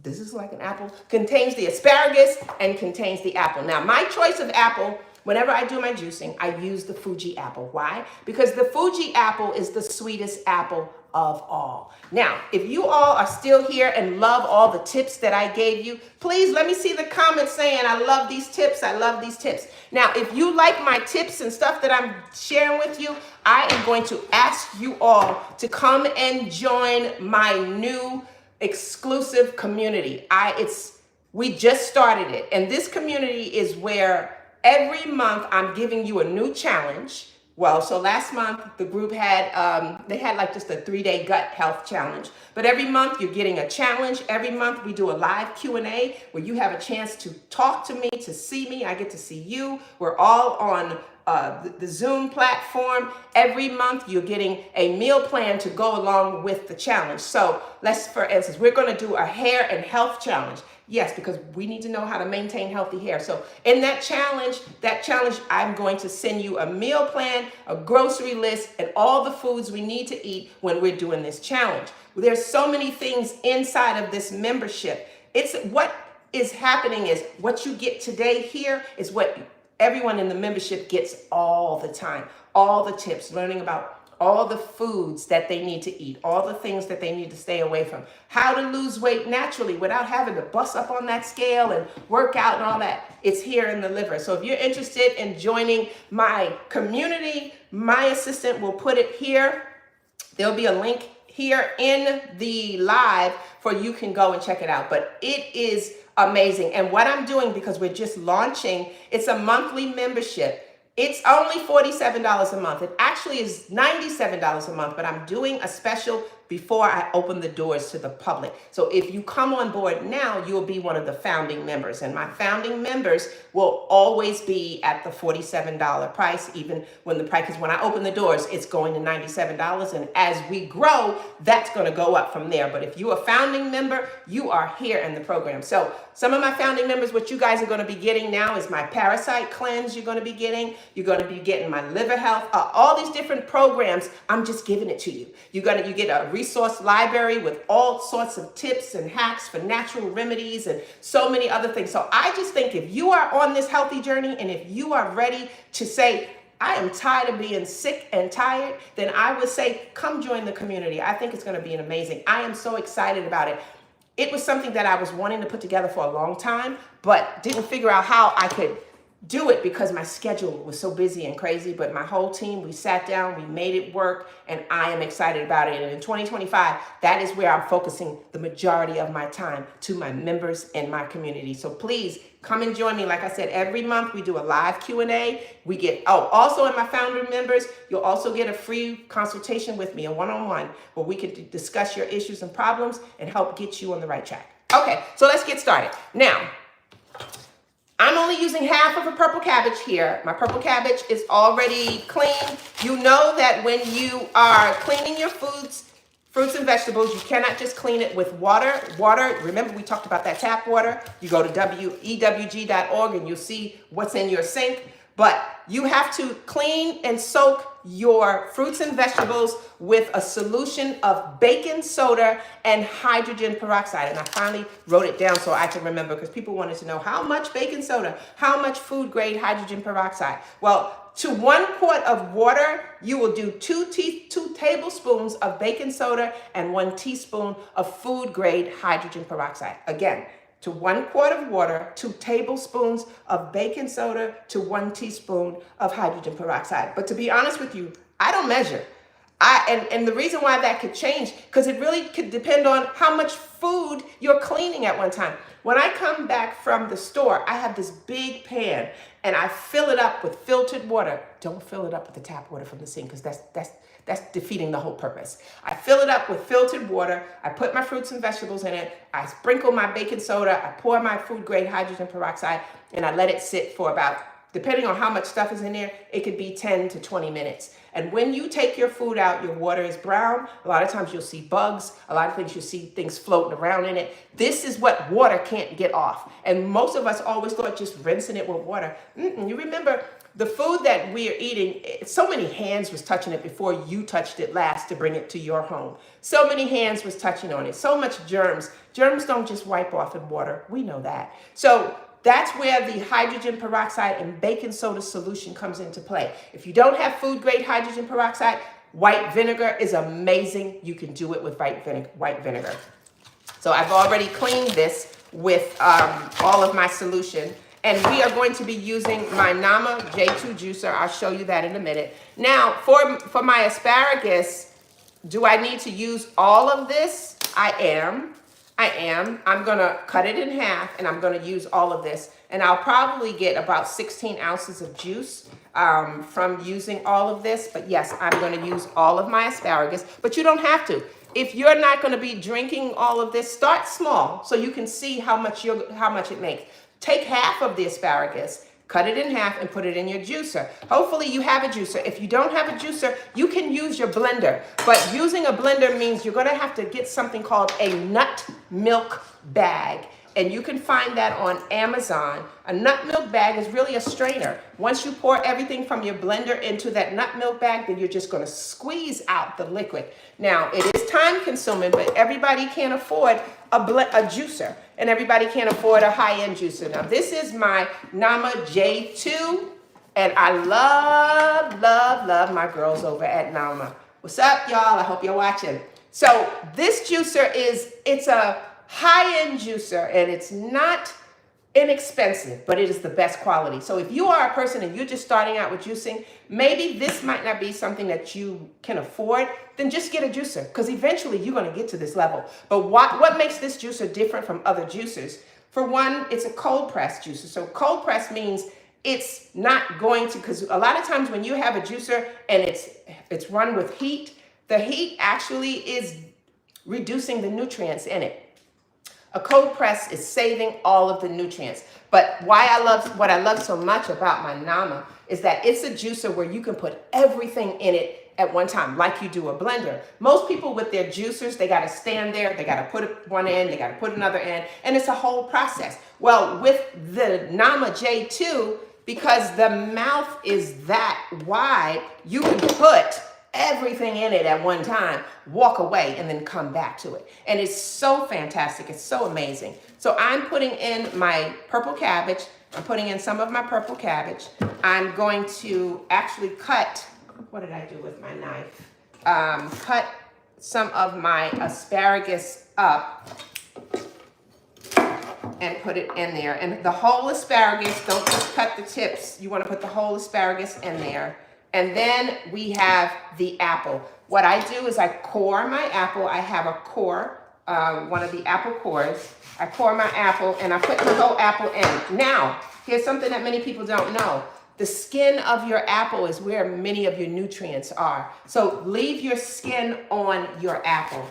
This is like an apple, contains the asparagus, and contains the apple. Now, my choice of apple, whenever I do my juicing, I use the Fuji apple. Why? Because the Fuji apple is the sweetest apple of all. Now, if you all are still here and love all the tips that I gave you, please let me see the comments saying, I love these tips, I love these tips. Now, if you like my tips and stuff that I'm sharing with you, I am going to ask you all to come and join my new exclusive community. We just started it, and this community is where every month I'm giving you a new challenge. Well, so last month the group had they had like just a 3-day gut health challenge. But every month you're getting a challenge. Every month we do a live Q&A where you have a chance to talk to me, to see me. I get to see you. We're all on the Zoom platform. Every month you're getting a meal plan to go along with the challenge. So let's, for instance, we're going to do a hair and health challenge. Yes, because we need to know how to maintain healthy hair. So in that challenge, I'm going to send you a meal plan, a grocery list, and all the foods we need to eat when we're doing this challenge. There's so many things inside of this membership. It's what is happening is what you get today here is what everyone in the membership gets all the time. All the tips, learning about all the foods that they need to eat, all the things that they need to stay away from, how to lose weight naturally without having to bust up on that scale and work out and all that. It's here in the liver. So if you're interested in joining my community, my assistant will put it here. There'll be a link here in the live for you can go and check it out. But it is amazing. And what I'm doing, because we're just launching, it's a monthly membership. It's only $47 a month. It actually is $97 a month, but I'm doing a special before I open the doors to the public. So if you come on board now, you'll be one of the founding members. And my founding members will always be at the $47 price, even when the price, because when I open the doors, it's going to $97. And as we grow, that's going to go up from there. But if you're a founding member, you are here in the program. So some of my founding members, what you guys are going to be getting now is my Parasite cleanse you're going to be getting. You're going to be getting my liver health, all these different programs. I'm just giving it to you. You get a resource library with all sorts of tips and hacks for natural remedies and so many other things. So I just think if you are on this healthy journey and if you are ready to say, I am tired of being sick and tired, then I would say, come join the community. I think it's going to be amazing. I am so excited about it. It was something that I was wanting to put together for a long time, but didn't figure out how I could do it because my schedule was so busy and crazy. But my whole team, we sat down, we made it work, and I am excited about it. And in 2025, that is where I'm focusing the majority of my time, to my members and my community. So please come and join me. Like I said, every month we do a live Q&A. We get, also in my founder members, you'll also get a free consultation with me, a one-on-one, where we can discuss your issues and problems and help get you on the right track. Okay, so let's get started. Now, I'm only using half of a purple cabbage here. My purple cabbage is already clean. You know that when you are cleaning your fruits and vegetables, you cannot just clean it with water. Remember we talked about that tap water. You go to ewg.org and you'll see what's in your sink. But you have to clean and soak your fruits and vegetables with a solution of baking soda and hydrogen peroxide. And I finally wrote it down so I can remember, because people wanted to know how much baking soda, how much food grade hydrogen peroxide. Well, to 1 quart of water, you will do 2 tablespoons of baking soda and 1 teaspoon of food grade hydrogen peroxide. Again, to 1 quart of water, 2 tablespoons of baking soda to 1 teaspoon of hydrogen peroxide. But to be honest with you, I don't measure. And the reason why that could change, because it really could depend on how much food you're cleaning at one time. When I come back from the store, I have this big pan and I fill it up with filtered water. Don't fill it up with the tap water from the sink, because that's defeating the whole purpose. I fill it up with filtered water. I put my fruits and vegetables in it. I sprinkle my baking soda. I pour my food grade hydrogen peroxide, and I let it sit for about depending on how much stuff is in there, it could be 10 to 20 minutes. And when you take your food out, your water is brown. A lot of times you'll see bugs. A lot of things you'll see things floating around in it. This is what water can't get off. And most of us always thought just rinsing it with water. You remember the food that we are eating, so many hands was touching it before you touched it last to bring it to your home. So many hands was touching on it. So much germs. Germs don't just wipe off in water. We know that. So that's where the hydrogen peroxide and baking soda solution comes into play. If you don't have food grade hydrogen peroxide, white vinegar is amazing. You can do it with white vinegar. So I've already cleaned this with all of my solution. And we are going to be using my Nama J2 juicer. I'll show you that in a minute. Now, for my asparagus, do I need to use all of this? I am. I'm going to cut it in half, and I'm going to use all of this. And I'll probably get about 16 ounces of juice from using all of this. But yes, I'm going to use all of my asparagus. But you don't have to. If you're not going to be drinking all of this, start small so you can see how much it makes. Take half of the asparagus, cut it in half, and put it in your juicer. Hopefully you have a juicer. If you don't have a juicer, you can use your blender. But using a blender means you're going to have to get something called a nut milk bag. And you can find that on Amazon. A nut milk bag is really a strainer. Once you pour everything from your blender into that nut milk bag, then you're just going to squeeze out the liquid. Now, it is time consuming, but everybody can't afford a juicer. And everybody can't afford a high-end juicer. Now, this is my Nama J2. And I love my girls over at Nama. What's up, y'all? I hope you're watching. So this juicer it's a high-end juicer, and it's not inexpensive, but it is the best quality. So if you are a person and you're just starting out with juicing, maybe this might not be something that you can afford, then just get a juicer, because eventually you're going to get to this level. But what makes this juicer different from other juicers? For one, it's a cold press juicer. So cold press means it's not going to, because a lot of times when you have a juicer and it's run with heat, the heat actually is reducing the nutrients in it. A cold press is saving all of the nutrients. But what I love so much about my Nama is that it's a juicer where you can put everything in it at one time, like you do a blender. Most people with their juicers, they got to stand there, they got to put one in, they got to put another in, and it's a whole process. Well, with the Nama J2, because the mouth is that wide, you can put everything in it at one time, walk away, and then come back to it. And it's so fantastic. It's so amazing. So I'm putting in my purple cabbage. I'm putting in some of my purple cabbage. I'm going to actually cut, what did I do with my knife? Cut some of my asparagus up and put it in there. And the whole asparagus, don't just cut the tips. You want to put the whole asparagus in there. And then we have the apple. What I do is I core my apple. I have a core, one of the apple cores. I core my apple and I put the whole apple in. Now, here's something that many people don't know. The skin of your apple is where many of your nutrients are. So leave your skin on your apple.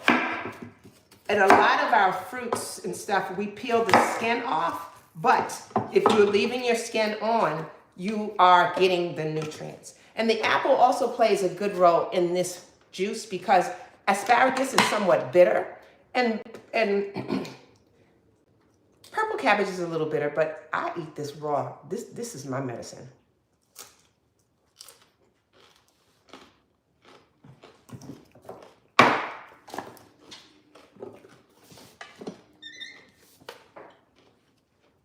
And a lot of our fruits and stuff, we peel the skin off. But if you're leaving your skin on, you are getting the nutrients. And the apple also plays a good role in this juice because asparagus is somewhat bitter and purple cabbage is a little bitter, but I eat this raw. This is my medicine.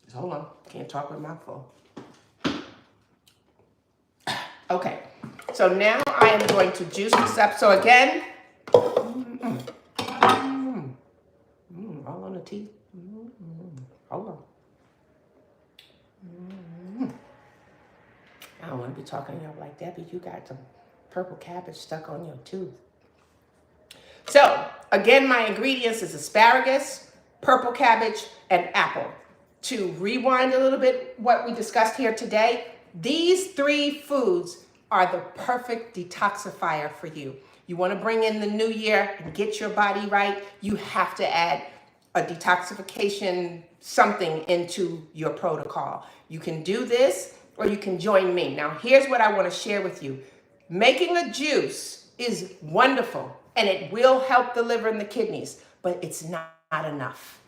Just hold on, can't talk with my mouth full. Okay, so now I am going to juice this up. So again, all on the teeth. Hold on. I don't want to be talking to you like that, but you got some purple cabbage stuck on your tooth. So again, my ingredients is asparagus, purple cabbage, and apple. To rewind a little bit what we discussed here today, these three foods are the perfect detoxifier for you. You want to bring in the new year and get your body right, you have to add a detoxification something into your protocol. You can do this or you can join me. Now, here's what I want to share with you. Making a juice is wonderful, and it will help the liver and the kidneys, but it's not enough.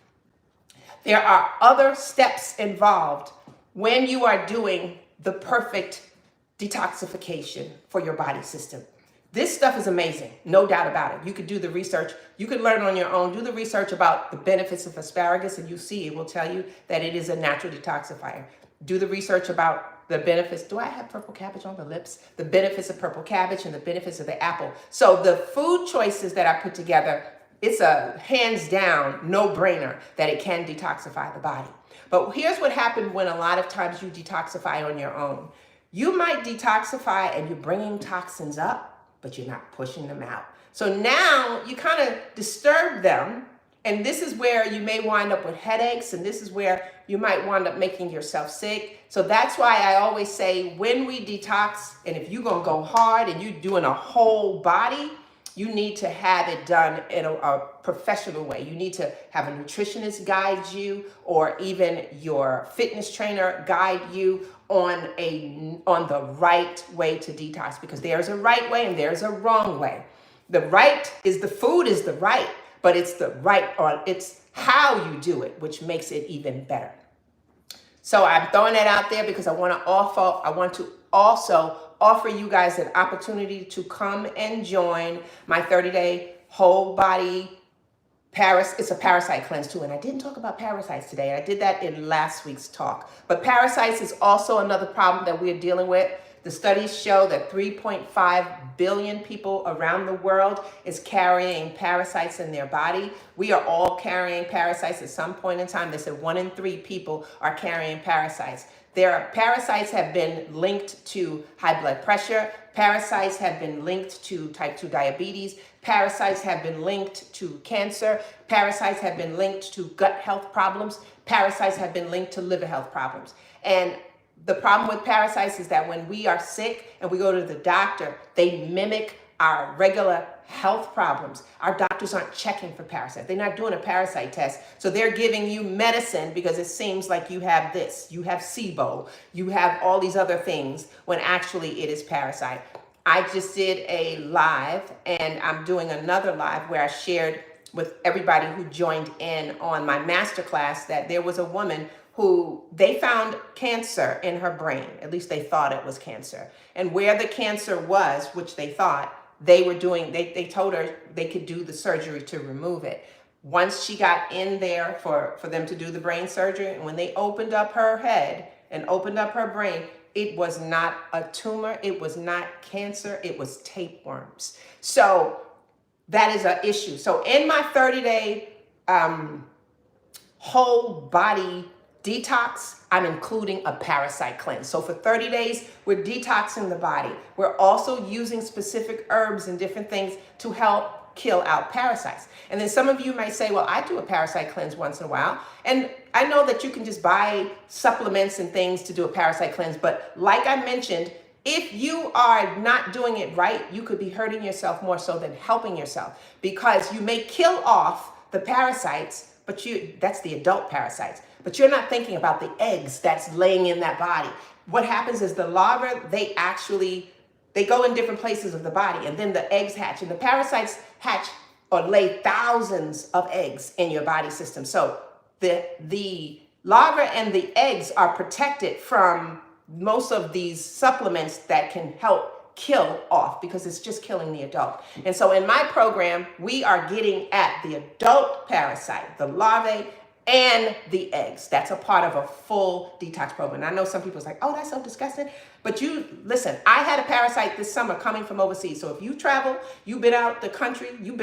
There are other steps involved when you are doing the perfect detoxification for your body system. This stuff is amazing, no doubt about it. You could do the research. You could learn on your own. Do the research about the benefits of asparagus, and you see it will tell you that it is a natural detoxifier. Do the research about the benefits. Do I have purple cabbage on the lips? The benefits of purple cabbage and the benefits of the apple. So the food choices that I put together, it's a hands down no-brainer that it can detoxify the body. But here's what happened when a lot of times you detoxify on your own. You might detoxify and you're bringing toxins up, but you're not pushing them out. So now you kind of disturb them, and this is where you may wind up with headaches, and this is where you might wind up making yourself sick. So that's why I always say when we detox, and if you're gonna go hard and you're doing a whole body, you need to have it done in a professional way. You need to have a nutritionist guide you, or even your fitness trainer guide you on the right way to detox, because there's a right way and there's a wrong way. The right is the food is the right, but it's the right, or it's how you do it, which makes it even better. So I'm throwing that out there because I want to also offer you guys an opportunity to come and join my 30-day whole body it's a parasite cleanse too. And I didn't talk about parasites today. I did that in last week's talk. But parasites is also another problem that we're dealing with. The studies show that 3.5 billion people around the world is carrying parasites in their body. We are all carrying parasites at some point in time. They said 1 in 3 people are carrying parasites. Parasites have been linked to high blood pressure. Parasites have been linked to type 2 diabetes. Parasites have been linked to cancer. Parasites have been linked to gut health problems. Parasites have been linked to liver health problems. And the problem with parasites is that when we are sick and we go to the doctor, they mimic our regular health problems. Our doctors aren't checking for parasites. They're not doing a parasite test. So they're giving you medicine because it seems like you have this, you have SIBO, you have all these other things, when actually it is parasite. I just did a live, and I'm doing another live where I shared with everybody who joined in on my masterclass that there was a woman who they found cancer in her brain. At least they thought it was cancer. And where the cancer was, which they thought, they told her they could do the surgery to remove it. Once she got in there for them to do the brain surgery, and when they opened up her head and opened up her brain, it was not a tumor, it was not cancer, it was tapeworms. So that is an issue. So in my 30-day whole body detox, I'm including a parasite cleanse. So for 30 days, we're detoxing the body. We're also using specific herbs and different things to help kill out parasites. And then some of you might say, well, I do a parasite cleanse once in a while. And I know that you can just buy supplements and things to do a parasite cleanse. But like I mentioned, if you are not doing it right, you could be hurting yourself more so than helping yourself, because you may kill off the parasites, but that's the adult parasites. But you're not thinking about the eggs that's laying in that body. What happens is the larvae, they go in different places of the body, and then the eggs hatch, and the parasites hatch or lay thousands of eggs in your body system. So the larvae and the eggs are protected from most of these supplements that can help kill off, because it's just killing the adult. And so in my program, we are getting at the adult parasite, the larvae, and the eggs. That's a part of a full detox program. And I know some people's like, oh, that's so disgusting. But listen, I had a parasite this summer coming from overseas. So if you travel, you've been out the country, you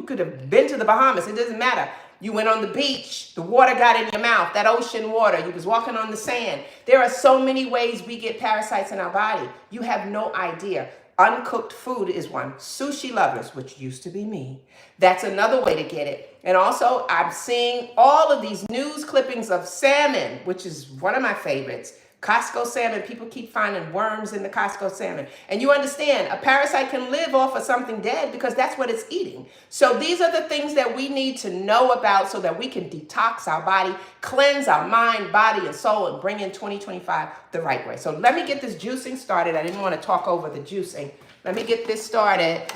could have been to the Bahamas. It doesn't matter. You went on the beach, the water got in your mouth, that ocean water, you was walking on the sand. There are so many ways we get parasites in our body. You have no idea. Uncooked food is one. Sushi lovers, which used to be me, that's another way to get it. And also, I'm seeing all of these news clippings of salmon, which is one of my favorites, Costco salmon, people keep finding worms in the Costco salmon. And you understand, a parasite can live off of something dead because that's what it's eating. So these are the things that we need to know about so that we can detox our body, cleanse our mind, body, and soul, and bring in 2025 the right way. So let me get this juicing started. I didn't want to talk over the juicing. Let me get this started.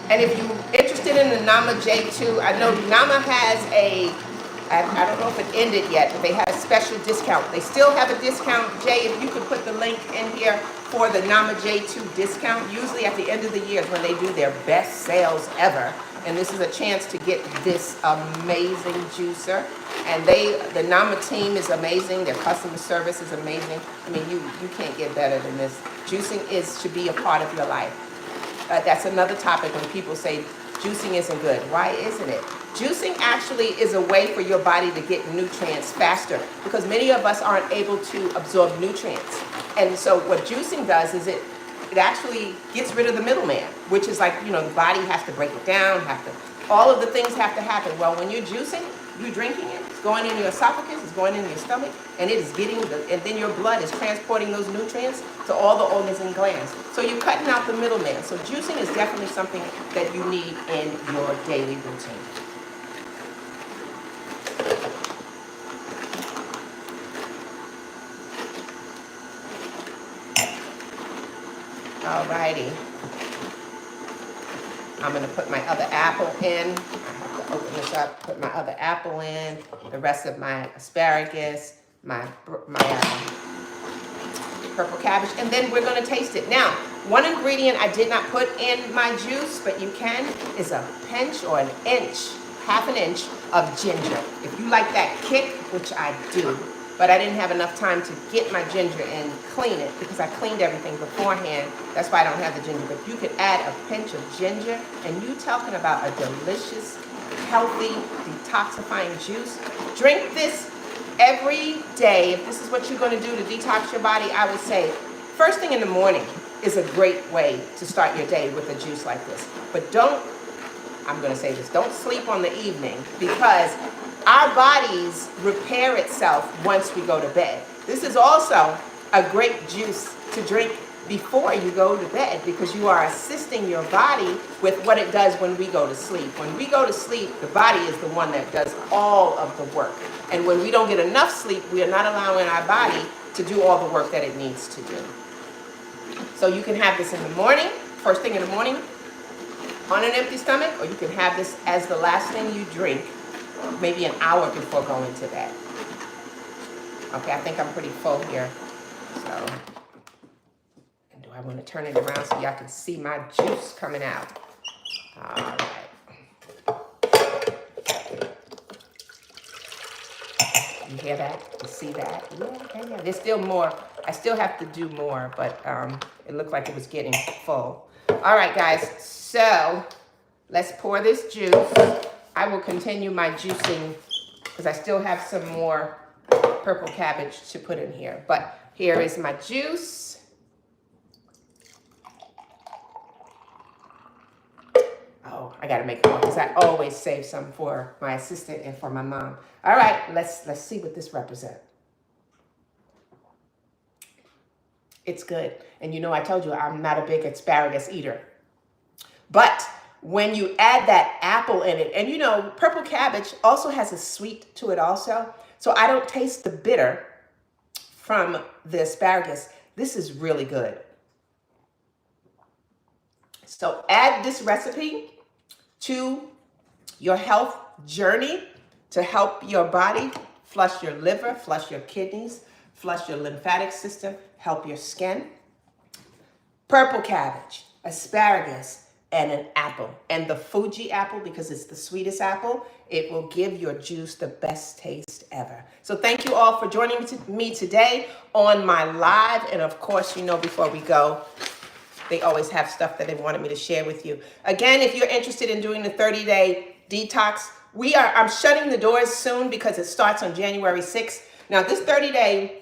And if you're interested in the Nama J2, I know Nama has I don't know if it ended yet, but they have a special discount. They still have a discount. Jay, if you could put the link in here for the Nama J2 discount. Usually at the end of the year is when they do their best sales ever. And this is a chance to get this amazing juicer. And the Nama team is amazing. Their customer service is amazing. I mean, you can't get better than this. Juicing should be a part of your life. That's another topic when people say juicing isn't good. Why isn't it? Juicing actually is a way for your body to get nutrients faster because many of us aren't able to absorb nutrients. And so what juicing does is it actually gets rid of the middleman, which is like, the body has to break it down, all of the things have to happen. Well, when you're juicing, you're drinking it, it's going in your esophagus, it's going in your stomach, and it is and then your blood is transporting those nutrients to all the organs and glands. So you're cutting out the middleman. So juicing is definitely something that you need in your daily routine. Alrighty. I'm going to put my other apple in. I have to open this up, put my other apple in, the rest of my asparagus, my purple cabbage, and then we're going to taste it. Now, one ingredient I did not put in my juice, but you can, is a pinch or an inch, half an inch of ginger. If you like that kick, which I do, but I didn't have enough time to get my ginger and clean it because I cleaned everything beforehand. That's why I don't have the ginger. But you could add a pinch of ginger, and you talking about a delicious, healthy, detoxifying juice. Drink this every day. If this is what you're going to do to detox your body, I would say first thing in the morning is a great way to start your day with a juice like this. But don't sleep on the evening because our bodies repair itself once we go to bed. This is also a great juice to drink before you go to bed because you are assisting your body with what it does when we go to sleep. When we go to sleep, the body is the one that does all of the work. And when we don't get enough sleep, we are not allowing our body to do all the work that it needs to do. So you can have this in the morning, first thing in the morning, on an empty stomach, or you can have this as the last thing you drink, maybe an hour before going to bed. Okay, I think I'm pretty full here. So, and do I want to turn it around so y'all can see my juice coming out? All right. You hear that? You see that? Yeah. There's still more. I still have to do more, but it looked like it was getting full. All right, guys. So let's pour this juice. I will continue my juicing because I still have some more purple cabbage to put in here. But here is my juice. Oh, I got to make more because I always save some for my assistant and for my mom. All right, let's see what this represents. It's good. And I told you I'm not a big asparagus eater. But when you add that apple in it, and purple cabbage also has a sweet to it also. So I don't taste the bitter from the asparagus. This is really good. So add this recipe to your health journey to help your body flush your liver, flush your kidneys, flush your lymphatic system, help your skin. Purple cabbage, asparagus, and an apple. And the Fuji apple, because it's the sweetest apple, it will give your juice the best taste ever. So thank you all for joining me today on my live. And of course, before we go, they always have stuff that they wanted me to share with you. Again, if you're interested in doing the 30-day detox, I'm shutting the doors soon because it starts on January 6th. Now, this 30-day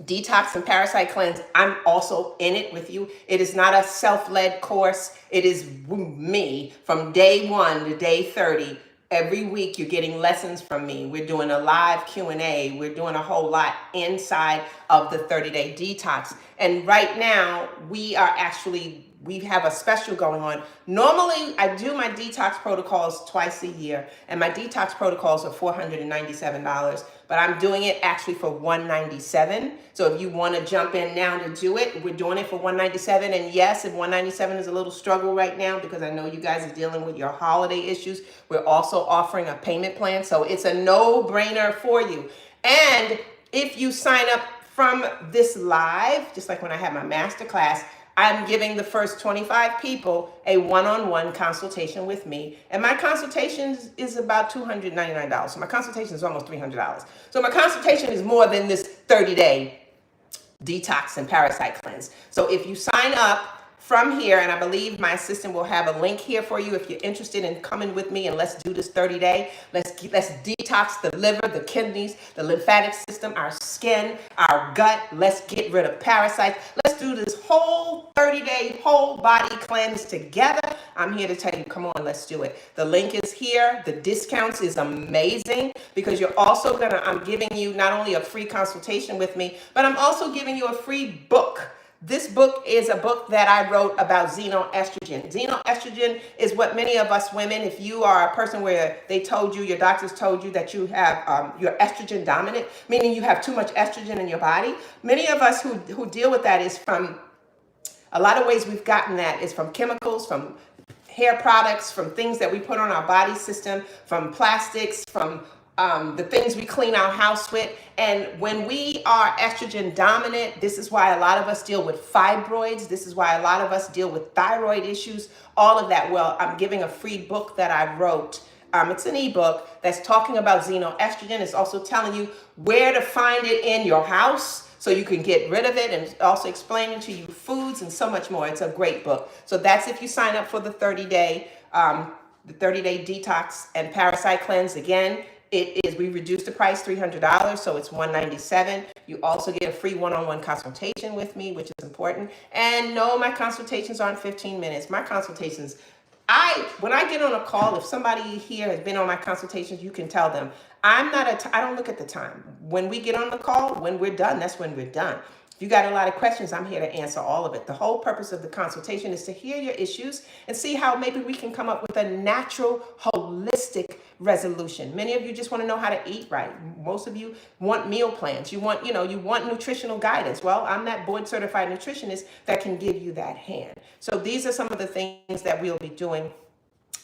Detox and Parasite Cleanse, I'm also in it with you. It is not a self-led course. It is me from day 1 to day 30 Every week you're getting lessons from me. We're doing a live Q&A. We're doing a whole lot inside of the 30-day detox. And right now we have a special going on. Normally I do my detox protocols twice a year, and my detox protocols are $497, but I'm doing it actually for $197. So if you want to jump in now to do it, we're doing it for $197. And yes, if $197 is a little struggle right now, because I know you guys are dealing with your holiday issues, we're also offering a payment plan. So it's a no-brainer for you. And if you sign up from this live, just like when I had my masterclass, I'm giving the first 25 people a one-on-one consultation with me. And my consultation is about $299. So my consultation is almost $300. So my consultation is more than this 30-day detox and parasite cleanse. So if you sign up from here, and I believe my assistant will have a link here for you if you're interested in coming with me, and let's do this 30-day. Let's detox the liver, the kidneys, the lymphatic system, our skin, our gut. Let's get rid of parasites. Let's do this whole 30-day whole body cleanse together. I'm here to tell you, come on, let's do it. The link is here. The discounts is amazing, because you're also I'm giving you not only a free consultation with me, but I'm also giving you a free book. This book is a book that I wrote about xenoestrogen. Xenoestrogen is what many of us women, if you are a person where your doctors told you that you have, you're estrogen dominant, meaning you have too much estrogen in your body. Many of us who deal with that is from, a lot of ways we've gotten that is from chemicals, from hair products, from things that we put on our body system, from plastics, from the things we clean our house with. And when we are estrogen dominant, this is why a lot of us deal with fibroids. This is why a lot of us deal with thyroid issues, all of that. Well, I'm giving a free book that I wrote. It's an ebook that's talking about xenoestrogen. It's also telling you where to find it in your house so you can get rid of it, and also explaining to you foods and so much more. It's a great book. So that's if you sign up for the 30-day detox and parasite cleanse. Again, we reduced the price $300, so it's $197. You also get a free one-on-one consultation with me, which is important. And no, my consultations aren't 15 minutes. My consultations, when I get on a call, if somebody here has been on my consultations, you can tell them, I don't look at the time. When we get on the call, when we're done, that's when we're done. If you got a lot of questions, I'm here to answer all of it. The whole purpose of the consultation is to hear your issues and see how maybe we can come up with a natural, holistic resolution. Many of you just want to know how to eat right. Most of you want meal plans. You want nutritional guidance. Well, I'm that board certified nutritionist that can give you that hand. So these are some of the things that we'll be doing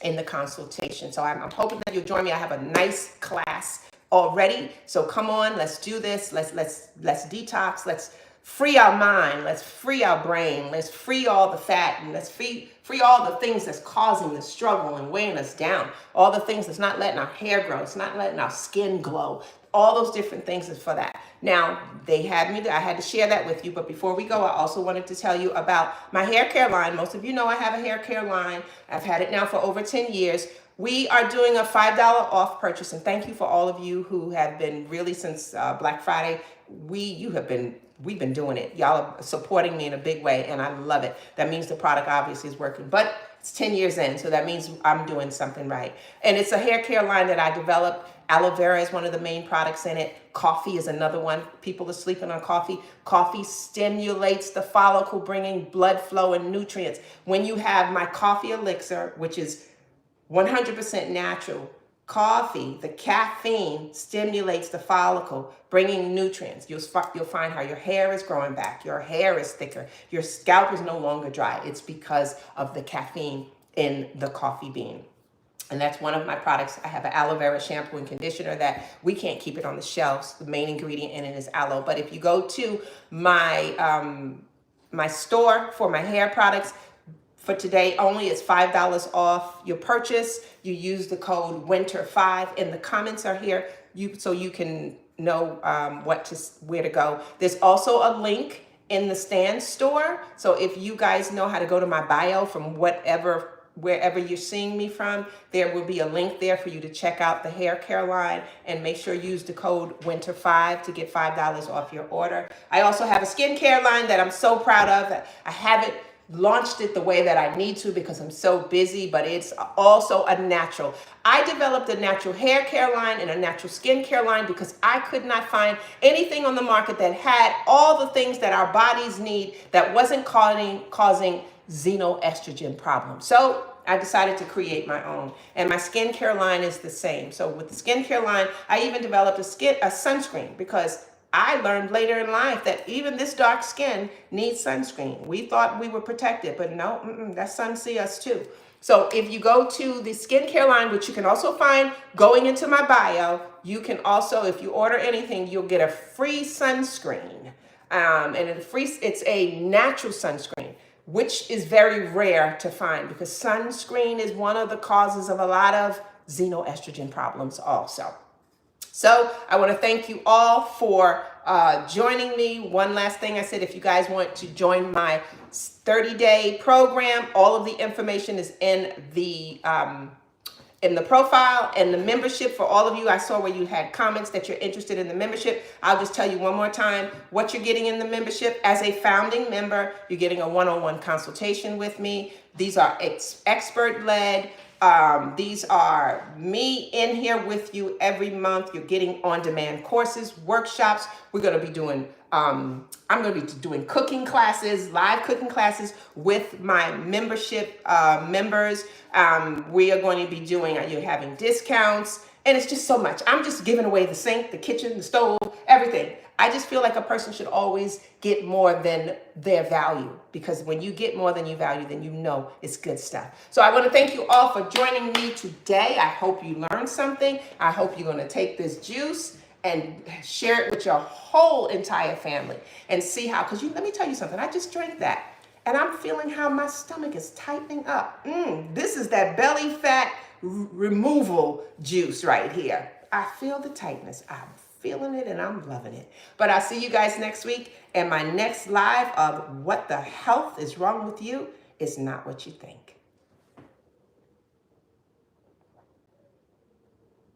in the consultation. So I'm hoping that you'll join me. I have a nice class already. So come on, let's do this. Let's detox. Let's free our mind. Let's free our brain. Let's free all the fat, and let's free all the things that's causing the struggle and weighing us down. All the things that's not letting our hair grow. It's not letting our skin glow. All those different things is for that. Now, I had to share that with you. But before we go, I also wanted to tell you about my hair care line. Most of you know I have a hair care line. I've had it now for over 10 years. We are doing a $5 off purchase. And thank you for all of you who have been really since Black Friday. We've been doing it. Y'all are supporting me in a big way, and I love it. That means the product obviously is working, but it's 10 years in, so that means I'm doing something right. And it's a hair care line that I developed. Aloe vera is one of the main products in it. Coffee is another one. People are sleeping on coffee. Coffee stimulates the follicle, bringing blood flow and nutrients. When you have my coffee elixir, which is 100% natural, coffee, the caffeine stimulates the follicle, bringing nutrients. You'll find how your hair is growing back, your hair is thicker, your scalp is no longer dry. It's because of the caffeine in the coffee bean. And that's one of my products. I have an aloe vera shampoo and conditioner that we can't keep it on the shelves. The main ingredient in it is aloe. But if you go to my store for my hair products, for today only, it's $5 off your purchase. You use the code WINTER5, and the comments are here so you can know where to go. There's also a link in the Stand store. So if you guys know how to go to my bio from wherever you're seeing me from, there will be a link there for you to check out the hair care line, and make sure you use the code WINTER5 to get $5 off your order. I also have a skincare line that I'm so proud of. I have it launched it the way that I need to because I'm so busy, but it's also a natural. I developed a natural hair care line and a natural skin care line because I could not find anything on the market that had all the things that our bodies need that wasn't causing xenoestrogen problems. So I decided to create my own, and my skincare line is the same. So with the skincare line, I even developed a sunscreen because I learned later in life that even this dark skin needs sunscreen. We thought we were protected, but no, that sun see us too. So if you go to the skincare line, which you can also find going into my bio, you can also, if you order anything, you'll get a free sunscreen. And it's a natural sunscreen, which is very rare to find because sunscreen is one of the causes of a lot of xenoestrogen problems also. So I want to thank you all for joining me. One last thing I said, if you guys want to join my 30-day program, all of the information is in the profile and the membership. For all of you, I saw where you had comments that you're interested in the membership. I'll just tell you one more time what you're getting in the membership. As a founding member, you're getting a one-on-one consultation with me. These are expert-led. These are me in here with you every month. You're getting on-demand courses, workshops. We're going to be doing, I'm going to be doing cooking classes, live cooking classes with my membership members. We are going to be doing, you're having discounts, and it's just so much. I'm just giving away the sink, the kitchen, the stove, everything. I just feel like a person should always get more than their value, because when you get more than you value, then you know it's good stuff. So I want to thank you all for joining me today. I hope you learned something. I hope you're going to take this juice and share it with your whole entire family and see how, because let me tell you something. I just drank that and I'm feeling how my stomach is tightening up. This is that belly fat removal juice right here. I feel the tightness. I'm feeling it and I'm loving it. But I'll see you guys next week. And my next live of what the health is wrong with you is not what you think.